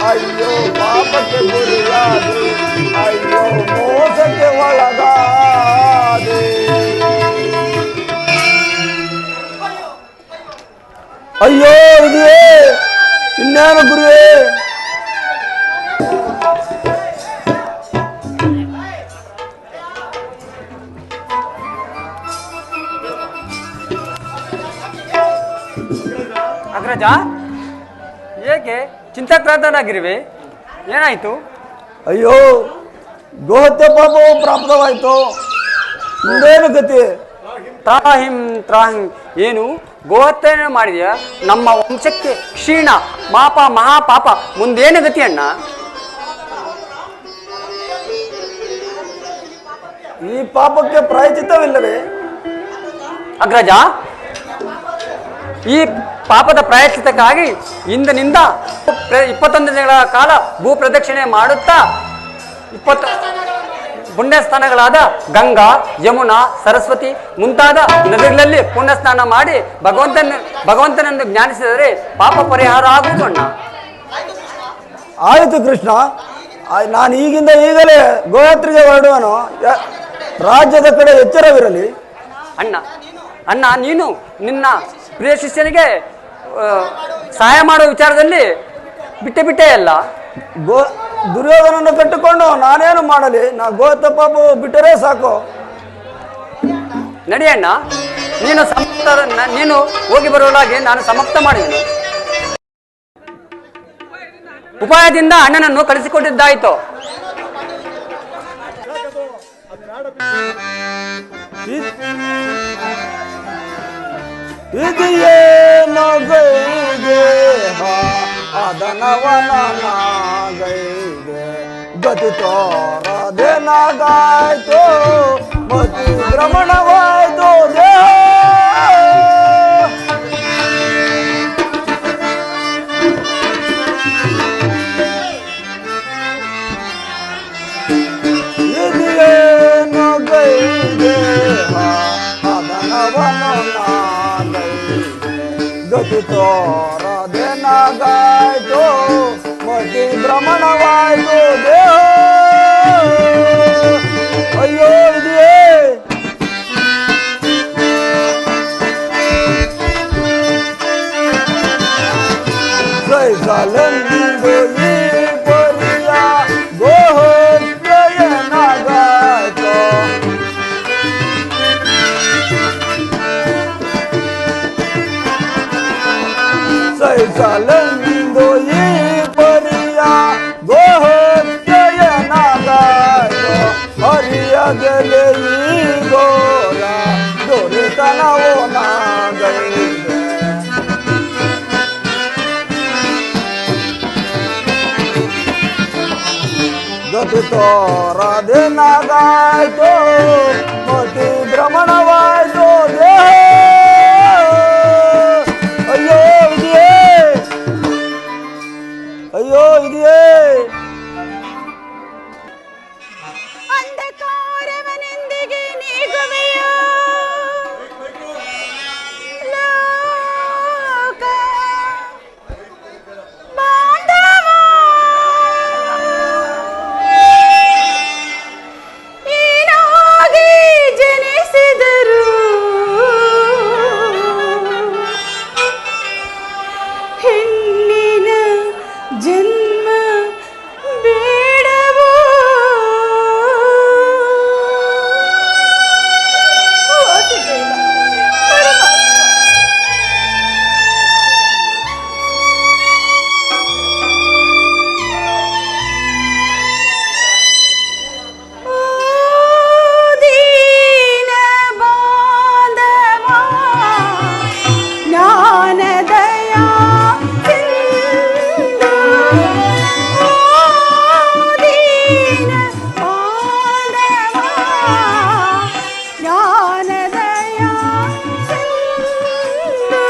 ಅಯ್ಯೋ ಪಾಪಕ್ಕೆ ಗುರಿಯಾದೆ. ಅಯ್ಯೋ ಮೋಸಕ್ಕೆ ಒಳಗಾದೆ. ಅಯ್ಯೋ ಇದೇ ಇನ್ಯಾರು ಗುರುವೇ. ಅಗ್ರಜ, ಏಕೆ ಚಿಂತಾಕ್ರಾಂತನಾಗಿರುವೆ? ಏನಾಯಿತು? ಅಯ್ಯೋ ಗೋಹತ್ಯೆ ಪಾಪವು ಪ್ರಾಪ್ತವಾಯಿತು. ಮುಂದೇನು ಗತಿ? ತ್ರಾಹಿಂ ತ್ರಾಹಿಂ. ಏನು ಗೋಹತ್ಯೆ ಮಾಡಿದ್ಯಾ? ನಮ್ಮ ವಂಶಕ್ಕೆ ಕ್ಷೀಣ ಮಾಪ ಮಹಾಪಾಪ. ಮುಂದೇನು ಗತಿ ಅಣ್ಣ? ಈ ಪಾಪಕ್ಕೆ ಪ್ರಾಯಶ್ಚಿತ್ತವಿಲ್ಲವೇ? ಅಗ್ರಜ, ಈ ಪಾಪದ ಪ್ರಾಯಶ್ಚಿತ್ತಕ್ಕಾಗಿ ಇಂದಿನಿಂದ 21 ದಿನಗಳ ಕಾಲ ಭೂ ಪ್ರದಕ್ಷಿಣೆ ಮಾಡುತ್ತಾ 20 ಪುಣ್ಯಸ್ಥಾನಗಳಾದ ಗಂಗಾ, ಯಮುನಾ, ಸರಸ್ವತಿ ಮುಂತಾದ ನದಿಗಳಲ್ಲಿ ಪುಣ್ಯಸ್ನಾನ ಮಾಡಿ ಭಗವಂತನನ್ನು ಜ್ಞಾನಿಸಿದರೆ ಪಾಪ ಪರಿಹಾರ ಆಗುವುದು ಅಣ್ಣ. ಆಯಿತು ಕೃಷ್ಣ, ನಾನು ಈಗಿಂದ ಈಗಲೇ ಗೋಯಾತ್ರೆಗೆ ಹೊರಡುವನು. ರಾಜ್ಯದ ಕಡೆ ಎಚ್ಚರವಿರಲಿ. ಅಣ್ಣ ಅಣ್ಣ ನೀನು ನಿನ್ನ ಪ್ರಿಯ ಶಿಷ್ಯನಿಗೆ ಸಹಾಯ ಮಾಡುವ ವಿಚಾರದಲ್ಲಿ ಬಿಟ್ಟೇ ಅಲ್ಲ. ದುರ್ಯೋಧನನ್ನು ಕಟ್ಟಿಕೊಂಡು ನಾನೇನು ಮಾಡಲಿ? ನಾ ಗೋಹತ್ಯೆ ಪಾಪ ಬಿಟ್ಟರೆ ಸಾಕು. ನಡಿಯಣ್ಣ, ನೀನು ಹೋಗಿ ಬರುವಾಗೆ ನಾನು ಸಮಾಪ್ತ ಮಾಡಿದೆನು. ಉಪಾಯದಿಂದ ಅಣ್ಣನನ್ನು ಕಳಿಸಿಕೊಟ್ಟಿದ್ದಾಯಿತು. ಇದು ಏನೋ ಗೈಗೆ ಅದನವನ ಗೈಗೆ ಗತಿ ತೋರದೇನಾಗಾಯ್ತು ಮತಿ ಭ್ರಮಣವಾಯ್ತು ದೇಹ ಇದೇನು ಗೈಗೆ ಅದನವನ ಗತಿ ತೋರದೇನಾಗಾಯ್ತು ಮತಿ ಭ್ರಮಣವಾಯ್ತು ದೇಹ ಅಯ್ಯೋ ಇದೆಯೇ ಸೈಸಲೆಂದು ಈ ಪರಿಯ ಗೋಹತ್ಯೆಯನಾಗಾಯ್ತು ಸೈಸಲೆಂದು ಈ ಪರಿಯ ಗೋಹತ್ಯೆಯನಾಗಾಯ್ತು ಹರಿಯದಲೆ ಈ ಘೋರ ದುರಿತನವೋ ನಾಗೈದೆ ಗತಿ ತೋರದೇನಾಗಾಯ್ತು ಮತಿ ಭ್ರಮಣವಾಯ್ತು ದೇಹ ಅಯ್ಯೋ ಇದೆಯೇ ಅಯ್ಯೋ ಇದೆಯೇ ಅಂಧಕಾರವನೆಂದಿಗೆ ನೀಗುವೆಯೋ ಲೋಕ ಬಾಂಧವ ಏನಾಗಿ ಜನಿಸಿದರು ಹೆಣ್ಣಿನ ಜನ್ಮ ಬೇಡವೋ ದೀನ ಬಾಂಧವ ಜ್ಞಾನದಯ ಸಿಂಧು ದೀನ ಬಾಂಧವ ಜ್ಞಾನದಯ ಸಿಂಧು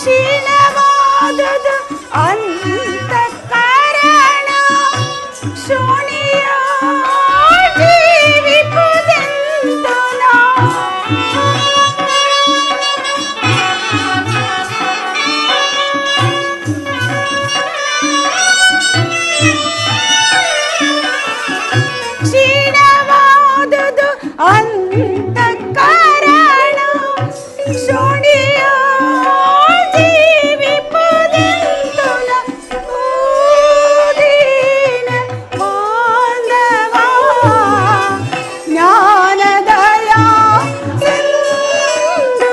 ಶೀಲವಾದದ ಅಂತಃಕರಣ ಶೋಣಿಯ ಜೀವಿಪುದೆಂದು ನಾ ಕ್ಷೀಣವಾದುದು ಅಂತಃಕರಣ ಶೋಣಿಯ ಜೀವಿಪುದೆಂದು ನಾ ದೀನ ಬಾಂಧವ ಜ್ಞಾನದಯ ಸಿಂಧು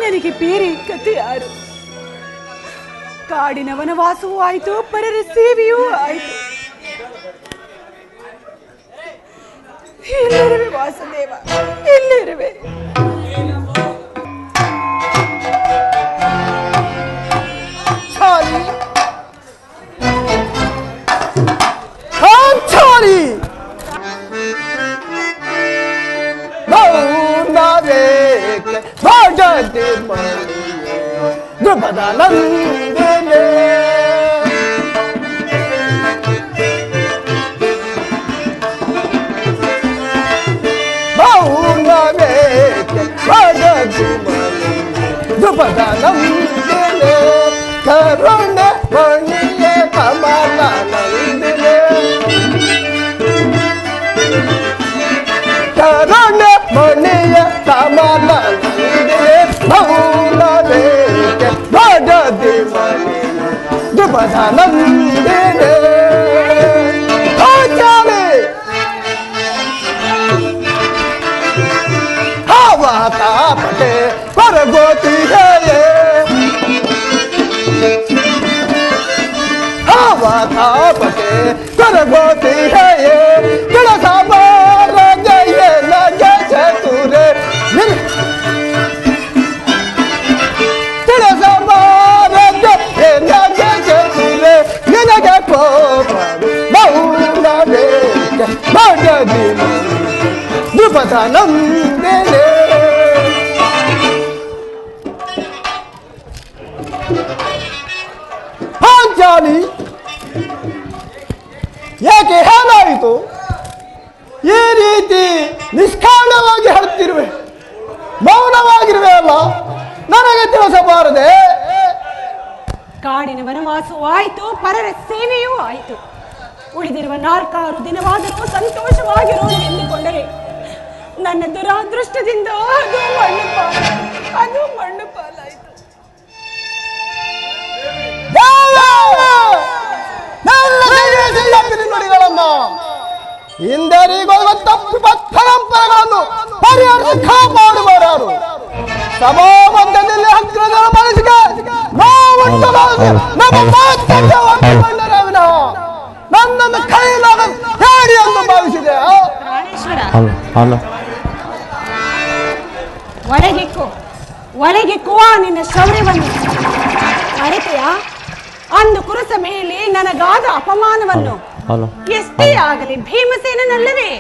ನನಗೆ ಬೇರೆ ಕತೆ ಯಾರು? ಕಾಡಿನ ವನವಾಸವೂ ಆಯಿತು, ಪರರ ಸೇವೆಯೂ ಆಯಿತು. ಎಲ್ಲಿರುವೆ ವಾಸುದೇವ, ಎಲ್ಲಿರುವೆ? ಕರುಣ ಮಣಿಯ ಕಮಲ ನಂದಿನಿ ಕರುಣ ಮಣಿಯ ಕಮಲ ನಂದಿನಿ ಮೌನವೇಕೆ ಭಜತಿ ಮಣಿ ದ್ರುಪದ ನಂದಿನಿ हवा तापटे परगोती है ये हवा तापटे परगोती है ये तेरा साबार गए लगे चतुरे तेरा साबार गए लगे चतुरे ये लगे पोपर बहुना देख भजती ದ್ರುಪದ ನಂದಿನಿ ಪಾಂಚಾಲಿ ಏಕೆ ಹೇಗಾಯಿತು? ಈ ರೀತಿ ನಿಷ್ಕಾರಣವಾಗಿ ಹರಿತಿರುವೆ, ಮೌನವಾಗಿರುವೆ ಅಲ್ಲ, ನನಗೆ ತಿಳಿಸಬಾರದೆ? ಕಾಡಿನ ವನವಾಸವೂ ಆಯಿತು, ಪರರ ಸೇವೆಯೂ ಆಯಿತು. ಉಳಿದಿರುವ 4 ದಿನವಾದರೂ ಸಂತೋಷವಾಗಿರೋದು ಎಂದುಕೊಂಡರೆ ನನ್ನ ದುರಾದೃಷ್ಟದಿಂದ ಅದು ಮಣ್ಣು ಪಾಲಾಯಿತು. ನುಡಿಗಳನ್ನು ಹಿಂದರಿಗೊಳ್ಳುವ ತಪ್ಪು ಪರಂಪರೆಗಳನ್ನು ಪರಿಹರಿಸಿ ಕಾಪಾಡುವರಾರು ಸಭಾ ಮಧ್ಯದಲ್ಲಿ ಹತ್ತಿರದ ಮನಸ್ಸಿಗೆ ನನ್ನನ್ನು ಕೈಲಾಗ ಹೇಳಿ ಎಂದು ಭಾವಿಸಿದೆ. ಒಳಗೆಕ್ಕುವ ನಿನ್ನ ಶೌರ್ಯವನ್ನು ಅರಿತೆಯ ಅಂದು ಕುರುಸ ಮೇಲೆ ನನಗಾದ ಅಪಮಾನವನ್ನು ಎಷ್ಟೇ ಆಗಲಿ ಭೀಮಸೇನಲ್ಲವೇ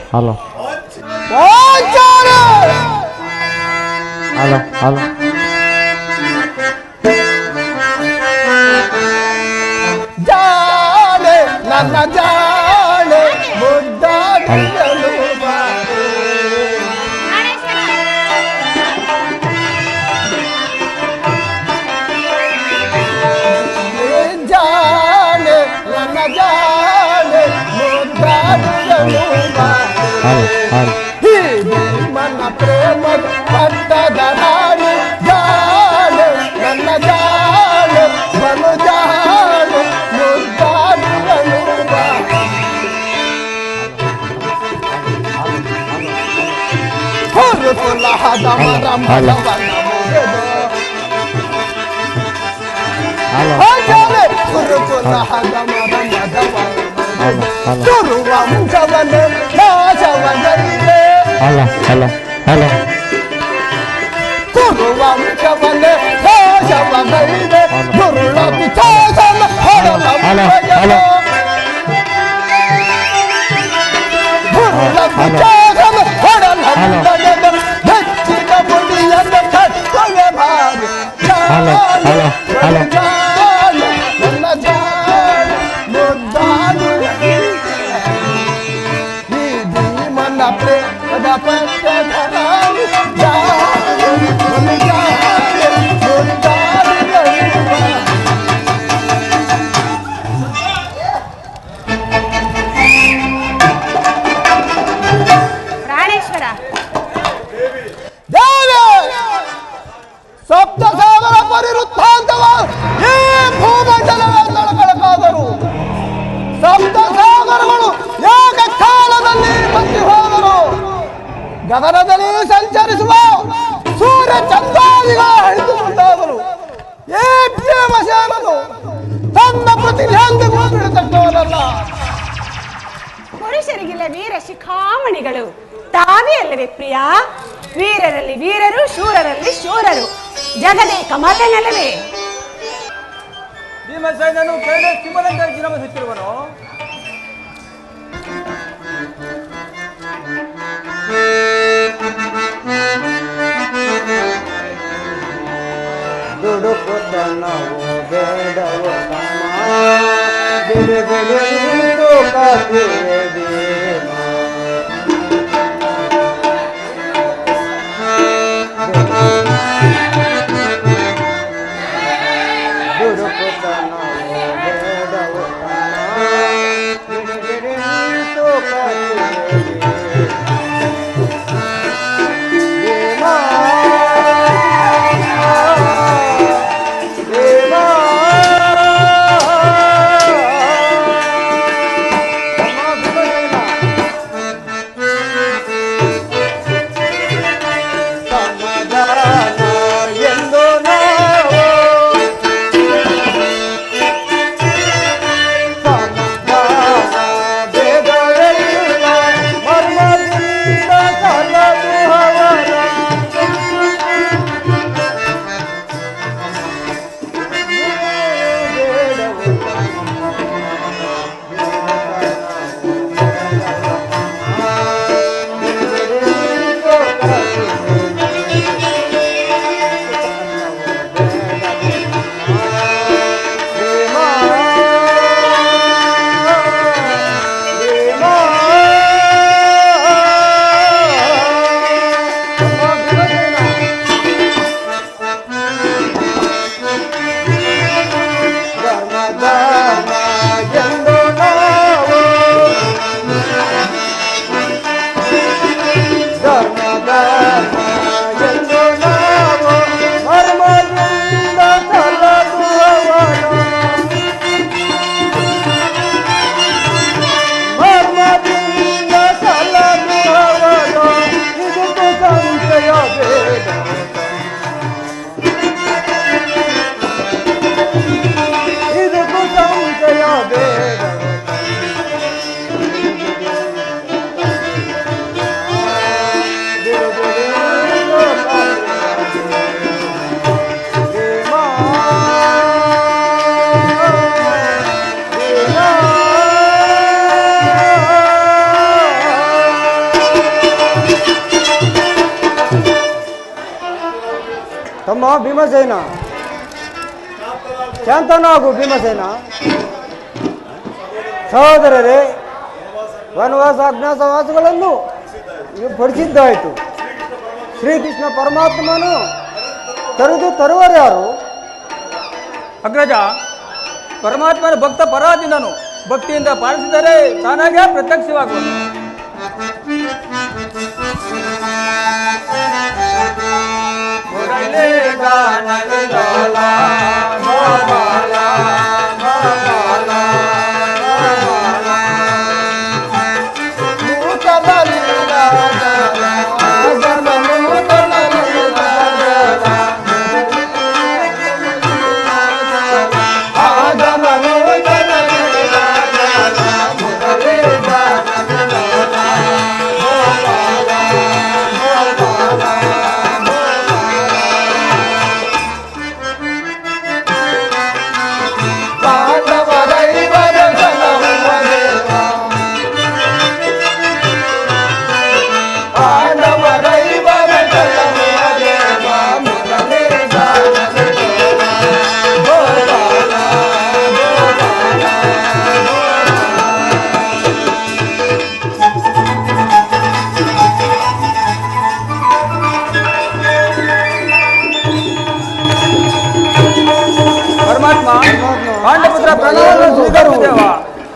ಜಾಣೆ ನನ್ನ ಜಾಣೆ ಮುದ್ದಾಡಲು ಜಾಣೆ ನನ್ನ ಜಾಣೆ ಮುದ್ದಾಡಲು ಮನ ಪ್ರೇಮ ಪಟ್ಟದ ರಾಣಿ ಜಾಣೆ ನನ್ನ ಜಾಣೆ ಮನು ಜಾಣೆ ಮುದ್ದಾಡಲು ಹುರುಕುಲಹದ ಮರ ಮರವನ ಮುರಿದು ಹುರುಕುಲಹದ ಮರ ಮರವನ ದುರ್ವಂಶವನ್ನೇ ನಾಶವಗೈದೆ ದುರ್ವಂಶವನ್ನೇ ನಾಶವಗೈದೆ ದುರುಳ ಪಿಚಾಸನ ಹೊರಲಂಬೆಯೋ ದುರುಳ ಪಿಚಾಸನ ಹೊರಲಂಬೆಯೋ ಹೆಚ್ಚಿನ ಮುಡಿಯನ್ನು ಕಟ್ಟುವೆ ಭಾರಿ ನನ್ನ ಜಾಣ ಮುದ್ದಾಡು ಈ ಭೀಮನ ಪ್ರೇಮದ ಪಟ್ಟದ ರಾಣಿ ಪ್ರಾಣೇಶ್ವರ ಸಪ್ತ ಸಾವಿರ ಪರಿವೃತ್ತಾಂತವ ಈ ಭೂಮಂಡಲವೇ ತಳಕಳಕಾದರು. ಸಪ್ತ ಸಾಗರಗಳು ಏಕಕಾಲದಲ್ಲಿ ಬತ್ತಿ ಹೋದರು. ಗಗನದಲ್ಲಿ ಸಂಚರಿಸುವ ಸೂರ್ಯ ಚಂದ್ರಾದಿಗಳ ಹಿಡಿದು ಮುಂದಕ್ಕೆ ಹೋಗ್ಬಿಡತಕ್ಕವನಲ್ಲ. ಪುರುಷರಿಗಿಲ್ಲ ವೀರ ಶಿಖಾಮಣಿಗಳು ತಾವೇ ಅಲ್ಲವೇ ಪ್ರಿಯ? ವೀರರಲ್ಲಿ ವೀರರು, ಶೂರರಲ್ಲಿ ಶೂರರು, ಜಗದೇ ಕಮಲನಲ್ಲವೇ? ಭೀಮಸೇನನು ಕೆಳಗೆ ಸಿಂಹದಂತೆ ಜಿನಮಿಸುತ್ತಿರುವನು. ದುಡುಕುತನವು ಬೇಡವು ತಮ್ಮ, ಬಿಡು ಬಿಡು ನಿಂತು ಕಾದಿವೆ ಭೀಮ. ದುಡುಕುತನವು ಬೇಡವು ತಮ್ಮ, ಬಿಡು ಬಿಡು ನಿಂತು ಕಾದಿವೆ ಭೀಮ. ತಮ್ಮ ಭೀಮಸೇನ, ಶಾಂತನಾಗು ಭೀಮಸೇನ. ಸಹೋದರರೇ, ವನವಾಸ ಅಜ್ಞಾತವಾಸಗಳನ್ನು ಪಡಿಸಿದ್ದಾಯಿತು. ಶ್ರೀಕೃಷ್ಣ ಪರಮಾತ್ಮನು ತರುವರ್ಯಾರು? ಅಗ್ರಜ, ಪರಮಾತ್ಮನ ಭಕ್ತ ಪರಾಧೀನನು. ಭಕ್ತಿಯಿಂದ ಪಾಲಿಸಿದರೆ ತಾನಾಗೇ ಪ್ರತ್ಯಕ್ಷವಾಗುವನು.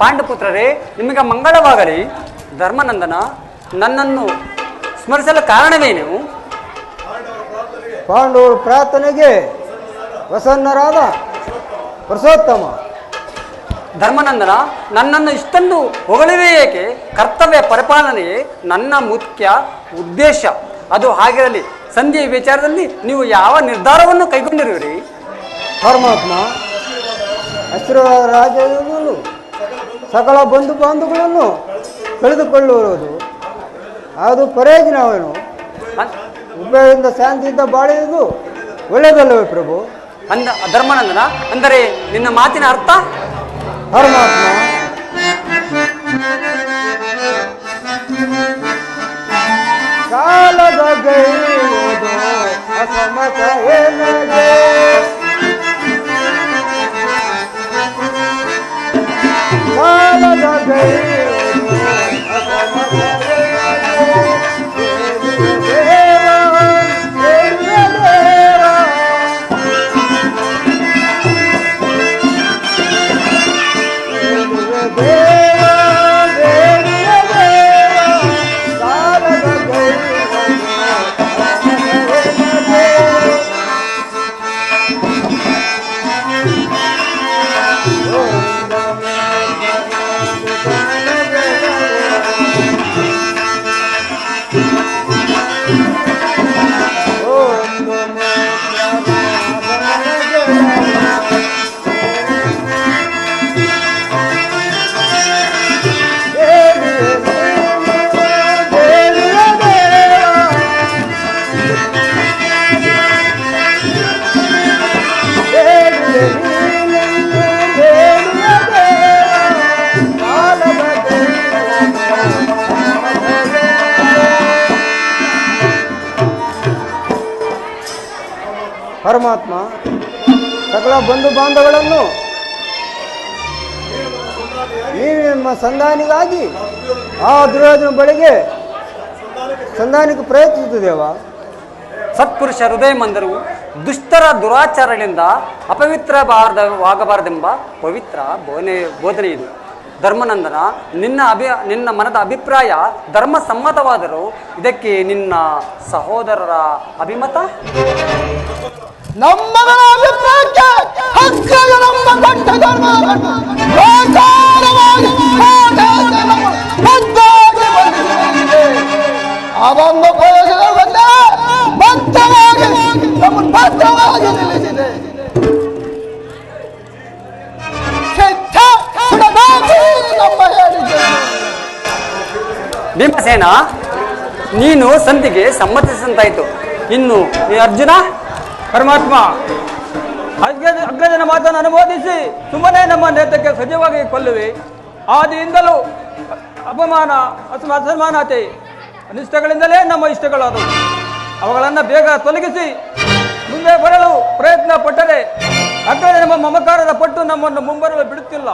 ಪಾಂಡಪುತ್ರರೇ, ನಿಮಗೆ ಮಂಗಳವಾಗಲಿ. ಧರ್ಮನಂದನ, ನನ್ನನ್ನು ಸ್ಮರಿಸಲು ಕಾರಣವೇನು? ಪಾಂಡವರ ಪ್ರಾರ್ಥನೆಗೆ ಪ್ರಸನ್ನರಾದ ಪುರುಷೋತ್ತಮ. ಧರ್ಮನಂದನ, ನನ್ನನ್ನು ಇಷ್ಟೊಂದು ಹೊಗಳಿವೆ ಏಕೆ? ಕರ್ತವ್ಯ ಪರಿಪಾಲನೆಯೇ ನನ್ನ ಮುಖ್ಯ ಉದ್ದೇಶ. ಅದು ಹಾಗಿರಲಿ, ಸಂಧಿಯ ವಿಚಾರದಲ್ಲಿ ನೀವು ಯಾವ ನಿರ್ಧಾರವನ್ನು ಕೈಗೊಂಡಿರುವಿರಿ? ಪರಮಾತ್ಮ, ಹಸಿರಾದ ರಾಜ್ಯವನ್ನು ಸಕಲ ಬಂಧು ಬಾಂಧವಗಳನ್ನು ಕಳೆದುಕೊಳ್ಳುವುದು ಅದು ಪ್ರಯೋಜನವೇನು? ಉಪಯೋಗದಿಂದ ಶಾಂತಿಯಿಂದ ಬಾಳುವುದು ಒಳ್ಳೆಯದಲ್ಲವೇ ಪ್ರಭು? ಧರ್ಮಾನಂದನ, ಅಂದರೆ ನಿನ್ನ ಮಾತಿನ ಅರ್ಥ? ಪರಮಾತ್ಮ ಕಾಲದ ಗೈರುವುದು ಅಸಮತ ಏನಗೆ, ಕಾಲದ ಗೈರುವುದು ಅಸಮತ ಪರಮಾತ್ಮ ಸಕಲ ಬಂಧು ಬಾಂಧವಗಳನ್ನು ನೀವು ನಿಮ್ಮ ಸಂಧಾನಿಗಾಗಿ ಆ ದುರ್ಯೋಧನ ಬಳಿಗೆ ಸಂಧಾನಕ್ಕೆ ಪ್ರಯತ್ನಿಸುತ್ತೇವ. ಸತ್ಪುರುಷ ಹೃದಯ ಮಂದಿರವು ದುಷ್ಟರ ದುರಾಚಾರಗಳಿಂದ ಅಪವಿತ್ರವಾಗಬಾರದೆಂಬ ಪವಿತ್ರ ಬೋಧನೆ ಇದು. ಧರ್ಮನಂದನ, ನಿನ್ನ ಮನದ ಅಭಿಪ್ರಾಯ ಧರ್ಮ ಸಮ್ಮತವಾದರೂ ಇದಕ್ಕೆ ನಿನ್ನ ಸಹೋದರರ ಅಭಿಮತ? ನಮ್ಮ ಅಭಿಪ್ರಾಯಕ್ಕೆ ಹಕ್ಕಾಗ ನಮ್ಮ ದೊಡ್ಡ ಧರ್ಮ ಅದೊಂದು ಪ್ರಯೋಜನವನ್ನ ಬದ್ಧವಾಗಿ ನಮ್ಮ ಬದ್ಧವಾಗಿ ನಿಲ್ಲಿಸಿದೆ. ನಮ್ಮ ಹೇಳಿದ್ದೆ ಭೀಮಸೇನ, ನೀನು ಸಂಧಿಗೆ ಸಮ್ಮತಿಸಿದಂತಾಯಿತು. ಇನ್ನು ಅರ್ಜುನ? ಪರಮಾತ್ಮ, ಅಗ್ರಜನ ಮಾತನ್ನು ಅನುಮೋದಿಸಿ ಸುಮ್ಮನೆ ನಮ್ಮ ನೇತಕ್ಕೆ ಸಜೀವಾಗಿ ಕೊಲ್ಲುವೆ. ಆದಿಯಿಂದಲೂ ಅಪಮಾನ ಅಸಮಾನತೆ ಅನಿಷ್ಟಗಳಿಂದಲೇ ನಮ್ಮ ಇಷ್ಟಗಳಾದವು. ಅವುಗಳನ್ನು ಬೇಗ ತೊಲಗಿಸಿ ಮುಂದೆ ಬರಲು ಪ್ರಯತ್ನ ಪಟ್ಟರೆ ಅಗ್ರಜ ನಮ್ಮ ಮಮಕಾರದ ಪಟ್ಟು ನಮ್ಮನ್ನು ಮುಂಬರಲು ಬಿಡುತ್ತಿಲ್ಲ.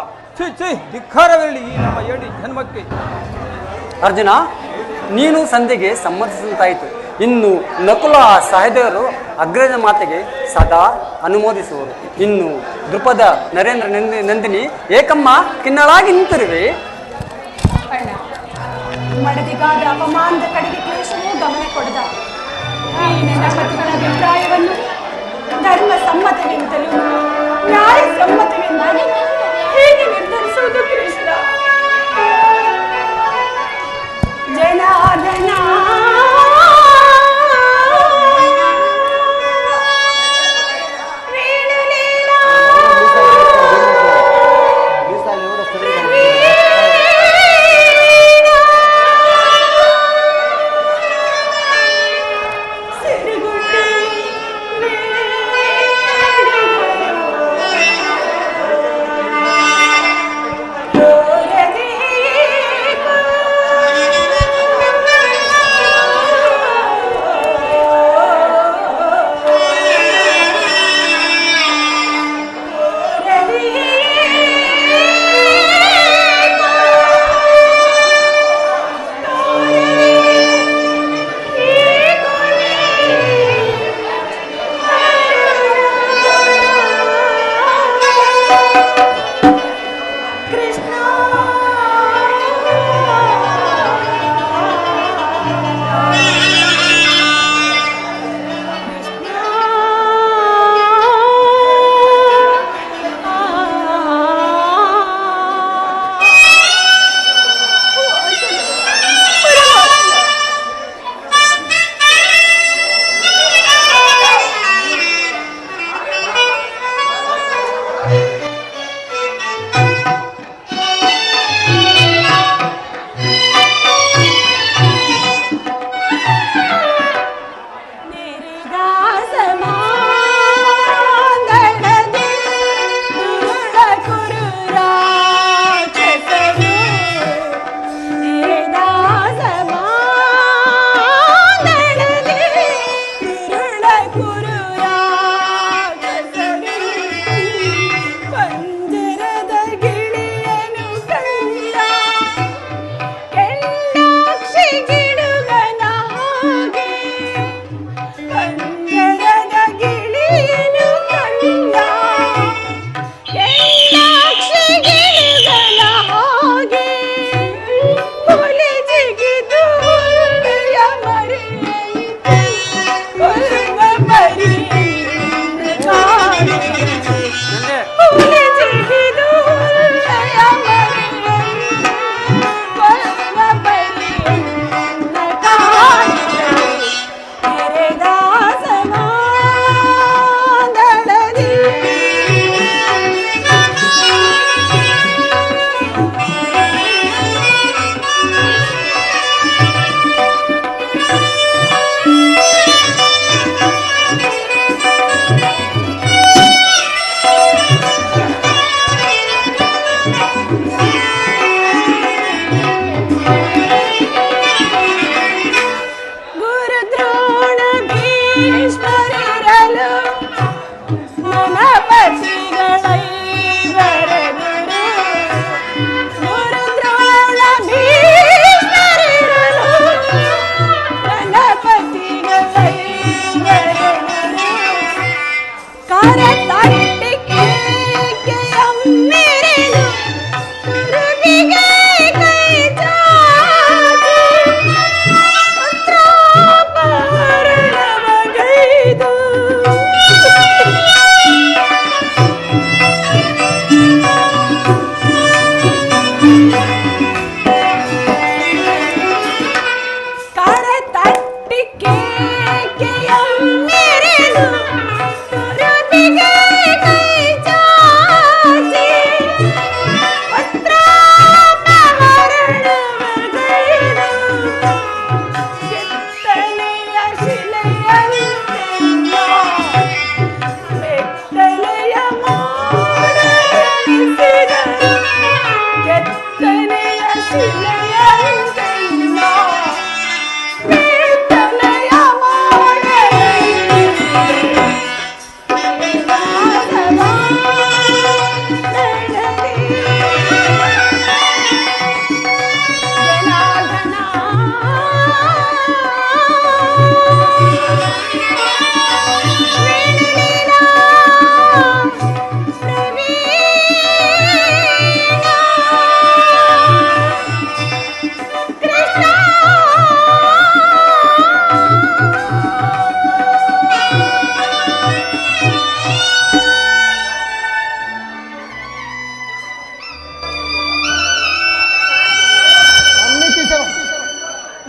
ಧಿಕ್ಕಾರವಿರಲಿ ಈ ನಮ್ಮ ಏಡಿ ಜನ್ಮಕ್ಕೆ. ಅರ್ಜುನ, ನೀನು ಸಂಧಿಗೆ ಸಮ್ಮತಿಸಿದಂತಾಯಿತು. ಇನ್ನು ನಕುಲ ಸಹದೇವರು ಅಗ್ರಜ ಮಾತೆಗೆ ಸದಾ ಅನುಮೋದಿಸುವರು. ಇನ್ನು ದೃಪದ ನರೇಂದ್ರ ನಂದಿನಿ ಏಕಮ್ಮ ಕಿನ್ನಳಾಗಿ ನಿಂತಿರುವೆ. ಮಡದಿಗಾದ ಅಪಮಾನದ ಕಡೆಗೆ ಕ್ಲೇಶವೂ ಗಮನ ಕೊಡದ ಈ ನನ್ನ ಪತಿಗಳ ಅಭಿಪ್ರಾಯವನ್ನು ಧರ್ಮ ಸಮ್ಮತವೆಂತಲೂ ನ್ಯಾಯ ಸಮ್ಮತವೆಂದಾಗಿ ಹೇಗೆ ನಿರ್ಧರಿಸುವುದು ಕೃಷ್ಣ? ಜನಾರ್ದನ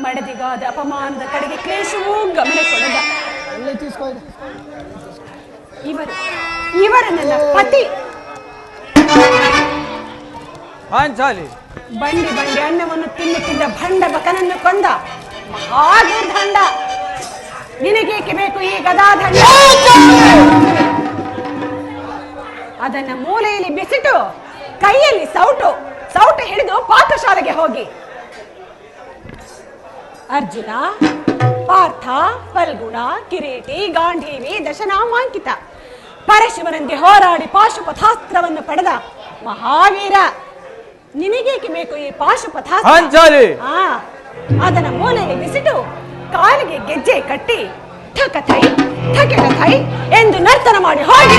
ಮಡದಿಗಾದ ಅಪಮಾನದ ಕಡೆಗೆ ಕ್ಲೇಶವೂ ಗಮನ ಕೊಡದ. ಇವರು ನನ್ನ ಪತಿ. ಪಾಂಚಾಲಿ, ಬಂಡಿ ಬಂಡಿ ಅನ್ನವನ್ನು ತಿನ್ನುತ್ತಿದ್ದ ಭಂಡ ಬಕನನ್ನು ಕೊಂದ ಮಹಾದುರ್ದಂಡ. ನಿನಗೇಕೆ ಬೇಕು ಈ ಗದಾದಂಡ? ಅದನ್ನ ಮೂಲೆಯಲ್ಲಿ ಬಿಸಿಟು ಕೈಯಲ್ಲಿ ಸೌಟು ಹಿಡಿದು ಪಾಕಶಾಲೆಗೆ ಹೋಗಿ. ಅರ್ಜುನ, ಪಾರ್ಥ, ಫಲ್ಗುಣ, ಕಿರೀಟಿ, ಗಾಂಧೀವಿ, ದಶನಾಮಾಂಕಿತ ಪರಶಿವನಂತೆ ಹೋರಾಡಿ ಪಾಶುಪಥಾಸ್ತ್ರವನ್ನು ಪಡೆದ ಮಹಾವೀರ. ನಿನಗೇಕೆ ಬೇಕು ಈ ಪಾಶುಪಥಾಸ್ತ್ರ? ಅದನ್ನ ಮೂಲೆಯಲ್ಲಿ ಬಿಸಿಟು ಕಾಲಿಗೆ ಗೆಜ್ಜೆ ಕಟ್ಟಿ ಠಕಥೈ ಠಕಥೈ ಎಂದು ನರ್ತನ ಮಾಡಿ ಹೋಗಿ.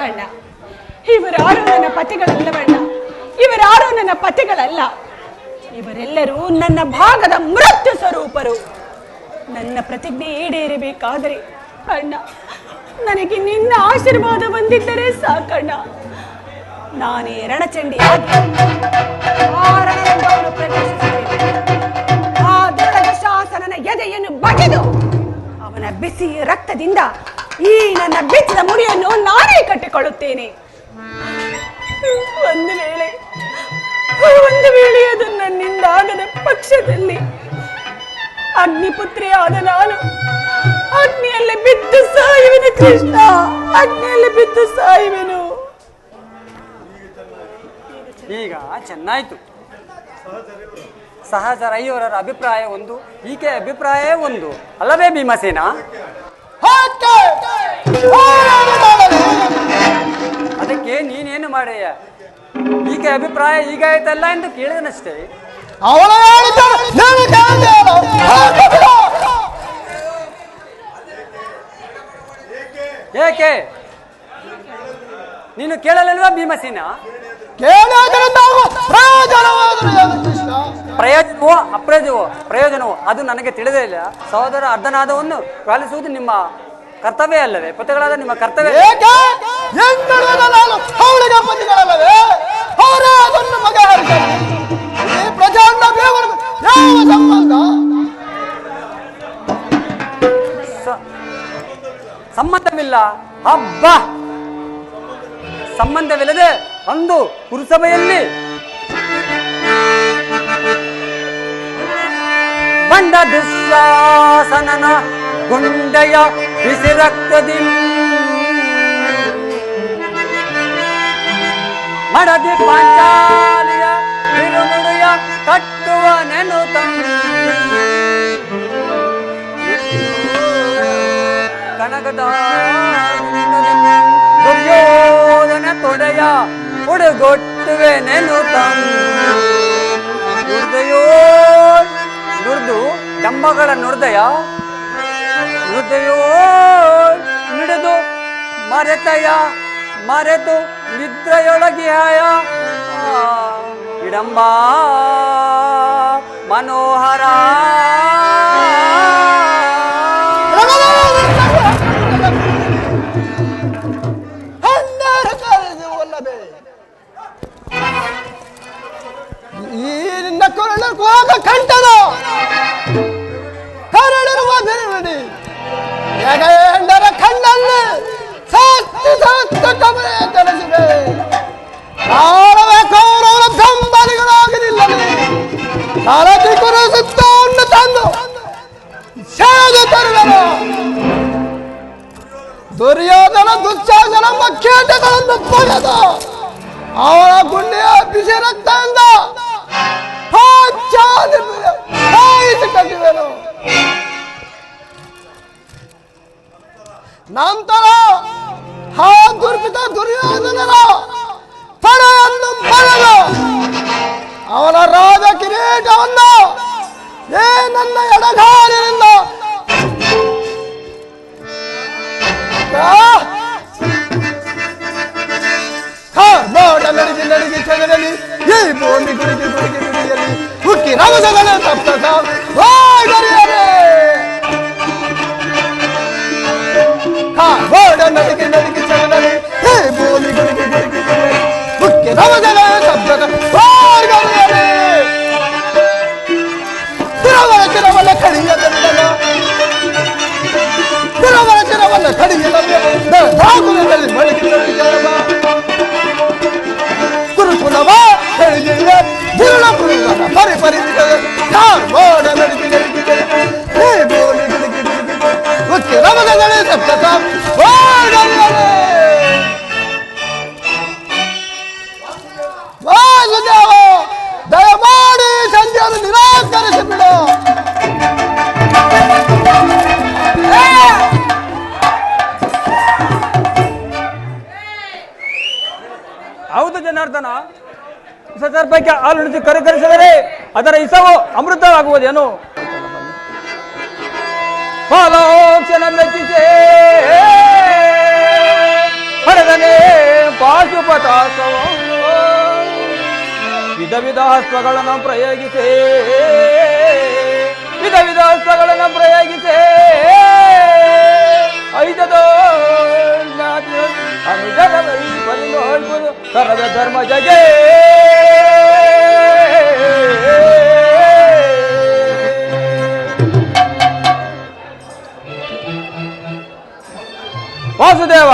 ಅಣ್ಣ, ಇವರಾರು ನನ್ನ ಪತಿಗಳಲ್ಲವಣ್ಣ, ಇವರಾರು ನನ್ನ ಪತಿಗಳಲ್ಲ. ಇವರೆಲ್ಲರೂ ನನ್ನ ಭಾಗದ ಮೃತ್ಯು ಸ್ವರೂಪರು. ನನ್ನ ಪ್ರತಿಜ್ಞೆ ಈಡೇರಬೇಕಾದರೆ ಅಣ್ಣ, ನನಗೆ ನಿನ್ನ ಆಶೀರ್ವಾದ ಬಂದಿದ್ದರೆ ಸಾಕಣ್ಣ. ನಾನೇ ರಣಚಂಡಿಯಾಗಿ ಆ ರಣರಂಗವನ್ನು ಪ್ರವೇಶಿಸುತ್ತೇನೆ. ಆ ದುರ್ಗದ ಶಾಸನನ ಎದೆಯನ್ನು ಬಗೆದು ಅವನ ಬಿಸಿ ರಕ್ತದಿಂದ ಈ ನನ್ನ ಬೆಚ್ಚದ ಮುಡಿಯನ್ನು ನಾನೇ ಕಟ್ಟಿಕೊಳ್ಳುತ್ತೇನೆ. ಒಂದು ವೇಳೆ ಅದು ನನ್ನಿಂದಾಗದ ಪಕ್ಷದಲ್ಲಿ ಅಗ್ನಿಪುತ್ರಿಯಾದ ನಾನು ಅಗ್ನಿಯಲ್ಲಿ ಬಿದ್ದು ಸಾಯುವೆನು ಕೃಷ್ಣ, ಅಗ್ನಿಯಲ್ಲಿ ಬಿದ್ದು ಸಾಯುವೆನು. ಈಗ ಚೆನ್ನಾಯ್ತು. ಸಹಚರಯ್ಯವರ ಅಭಿಪ್ರಾಯ ಒಂದು, ಈಕೆ ಅಭಿಪ್ರಾಯ ಒಂದು, ಅಲ್ಲವೇ ಭೀಮಸೇನ? ಅದಕ್ಕೆ ನೀನೇನು ಮಾಡಯ್ಯ? ಈಕೆ ಅಭಿಪ್ರಾಯ ಈಗ ಆಯ್ತಲ್ಲ ಎಂದು ಕೇಳಿದನಷ್ಟೇ. ಏಕೆ ನೀನು ಕೇಳಲಿಲ್ವಾ ಭೀಮಸೇನ? ಪ್ರಯೋಜನವೋ ಅಪ್ರಯೋಜನವೋ ಪ್ರಯೋಜನವೋ ಅದು ನನಗೆ ತಿಳಿದೇ ಇಲ್ಲ. ಸಹೋದರ ಅರ್ಧನಾದವನ್ನು ಪಾಲಿಸುವುದು ನಿಮ್ಮ ಕರ್ತವ್ಯ ಅಲ್ಲವೇ? ಪತಿಗಳಾದ ನಿಮ್ಮ ಕರ್ತವ್ಯ. ಸಂಬಂಧವಿಲ್ಲ. ಹಬ್ಬ ಸಂಬಂಧವಿಲ್ಲದೆ ಅಂದು ಪುರಸಭೆಯಲ್ಲಿ ಬಂದ ದುಶ್ಯಾಸನನ ಗುಂಡೆಯ ಬಿಸಿ ರಕ್ತದಿ ಮಡದಿ ಪಾಂಚಾಲಿಯ ಬಿರುನುಡಿಯ ಕಟ್ಟುವ ನೆನುತ ಕನಕದ ದುರ್ಯೋಧನ ತೊಡೆಯ ಉಡುಗೊಟ್ಟುವೆ ನೆನುತ ನುಡಿದು ಡಂಬಗಳ ನುಡಿದಯ ಹೃದಯೋ ನುಡಿದು ಮರೆತು ನಿದ್ರೆಯೊಳಗಿಯಾಯ ಇಡಂಬ ಮನೋಹರ. ಈ ನಿನ್ನ ಕೊರಳ ಕಂಠದ ಕರಳಿರುವ ಬೆರವಡಿ ಎಡೆಯಂಡರ ಕಣ್ಣಲ್ಲಿ ಸತ್ತು ಕಮಲೆ ತರಿಸಿದೆ. ನಾಳವೇ ಕೌರವರ ಬೆಂಬಲಿಗಳಾಗಲಿಲ್ಲವೇ ಸಾರಥಿ ಕುರಿಸುತ್ತವನ್ನು ತಂದು ಸೆಳೆದು ತರುವರು. ದುರ್ಯೋಧನ ದುಶ್ಯಾಸನ ಮಕ್ಕೇಟಗಳನ್ನು ಪಡೆದು ಅವರ ಗುಂಡೆಯ ಬಿಸಿ ರಕ್ತದಿಂದ ಕಟ್ಟಿದರು. ನಂತರ ಆ ದುರ್ಪಿತ ದುರ್ಯೋಧನರ ಪಡೆಯನ್ನು ಪಡೆದು ಅವನ ರಾಜ ಕಿರೀಟವನ್ನು ನನ್ನ ಎಡಗಾಲಿನಿಂದ ಮೋಡ ನಡಿಗೆ ಚದರಲ್ಲಿ ಈ ಭೂಮಿ ಗುಡಿಗೆ ಗುಡಿಯಲ್ಲಿ ರಮದಗಳ ಸಪ್ತಕ ಹೋಗರಿಯರೆ ಗೋಡ ನಡಿಗೆ ನಡಿಗೆ ಚಗನಡಿ ಹೇ ಬೋಲಿ ಗುಡಿಗೆ ಗುಡಿಗೆ ಮುಖ್ಯ ರಮದಗಳ ಸಪ್ತಕ ಹೋಗರಿಯರೆ ತಿರವಲ ತಿರವಲ ಕಡಿಯ ತಂದನ ತಿರವಲ ತಿರವಲ ಕಡಿಯ ತಂದನ ಧಾಗುಲದಲ್ಲಿ ಮಳಿಗೆ ಕುರುಕುಲವ ಹೇಳಿದ ಜಿರುಳ ಕುರುಕುಲ ಪರಿ ಪರಿ ಗೋಡ ನಡಿಗೆ ನಡಿಗೆ ಹೇ ಬೋಲಿ ಗುಡಿಗೆ ಗುಡಿಗೆ ಮುಖ್ಯ ರಮದಗಳ ಸಪ್ತಕ ಹೋಗರಿಯರೆ ವಾಸುದೇವ ದಯಮಾಡಿ ಸಂಜೆಯನ್ನು ನಿರಾಕರಿಸಿ ಬಿಡು. ಹೌದು ಜನಾರ್ದನ, ಸರ್ಪಕ್ಕೆ ಹಾಲುಣಿಸಿ ಕರಿಕರಿಸಿದರೆ ಅದರ ಇಸವು ಅಮೃತವಾಗುವುದೇನು? ಫಲೋಕ್ಷಣ ಮೆಚ್ಚಿಸೇ ಹರದನೆ ಪಾಶುಪತಾಸವ ವಿಧ ವಿಧ ಅಸ್ತ್ರಗಳನ್ನು ಪ್ರಯೋಗಿಸೇ ವಿಧ ವಿಧ ಅಸ್ತ್ರಗಳನ್ನು ಪ್ರಯೋಗಿಸೇ ಐದದೋ ಅನುಜರದಲ್ಲಿ ಪರಿನೋಡ್ಬೋದು ಕರದ ಧರ್ಮ ಜಗೆ ವಾಸುದೇವ,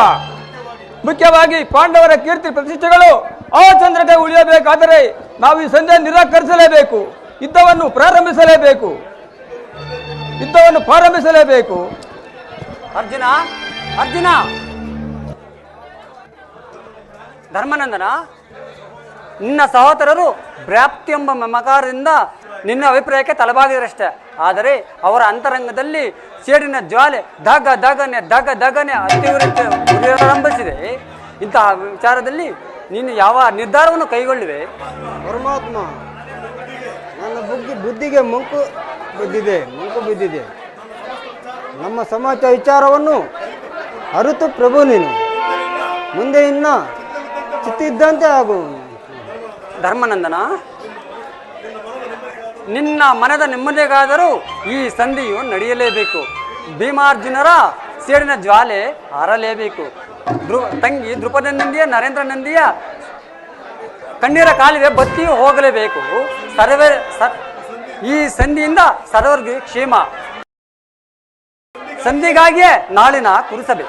ಮುಖ್ಯವಾಗಿ ಪಾಂಡವರ ಕೀರ್ತಿ ಪ್ರತಿಷ್ಠೆಗಳು ಆ ಚಂದ್ರಕ್ಕೆ ಉಳಿಯಬೇಕಾದರೆ ನಾವು ಈ ಸಂಜೆ ನಿರಾಕರಿಸಲೇಬೇಕು. ಯುದ್ಧವನ್ನು ಪ್ರಾರಂಭಿಸಲೇಬೇಕು. ಅರ್ಜುನ ಅರ್ಜುನ ಧರ್ಮನಂದನ, ನಿನ್ನ ಸಹೋದರರು ವ್ಯಾಪ್ತಿ ಎಂಬ ಮಮಕಾರದಿಂದ ನಿನ್ನ ಅಭಿಪ್ರಾಯಕ್ಕೆ ತಲೆಬಾಗಿದರಷ್ಟೇ. ಆದರೆ ಅವರ ಅಂತರಂಗದಲ್ಲಿ ಸೇಡಿನ ಜ್ವಾಲೆ ದಗನೆ ಉರಿಯಾರಂಭಿಸಿದೆ. ಇಂತಹ ವಿಚಾರದಲ್ಲಿ ನೀನು ಯಾವ ನಿರ್ಧಾರವನ್ನು ಕೈಗೊಳ್ಳುವೆ? ಪರಮಾತ್ಮ, ನನ್ನ ಬುದ್ಧಿಗೆ ಮಂಕು ಬಿದ್ದಿದೆ. ನಮ್ಮ ಸಮಾಜ ವಿಚಾರವನ್ನು ಅರಿತು ಪ್ರಭು ನೀನು ಮುಂದೆ ಇನ್ನ ಚಿತ್ತಿದ್ದಂತೆ ಆಗು. ಧರ್ಮನಂದನ, ನಿನ್ನ ಮನದ ನೆಮ್ಮದಿಗಾದರೂ ಈ ಸಂಧಿಯು ನಡೆಯಲೇಬೇಕು. ಭೀಮಾರ್ಜುನರ ಸೇಡಿನ ಜ್ವಾಲೆ ಹಾರಲೇಬೇಕು. ತಂಗಿ ದ್ರುಪದನಂದಿಯ ನರೇಂದ್ರನಂದಿಯ ಕಣ್ಣೀರ ಕಾಲುವೆ ಬತ್ತಿಯೂ ಹೋಗಲೇಬೇಕು. ಈ ಸಂಧಿಯಿಂದ ಸರ್ವರ್ಗೆ ಕ್ಷೇಮ. ಸಂಧಿಗಾಗಿಯೇ ನಾಳಿನ ಕುರುಸಭೆ.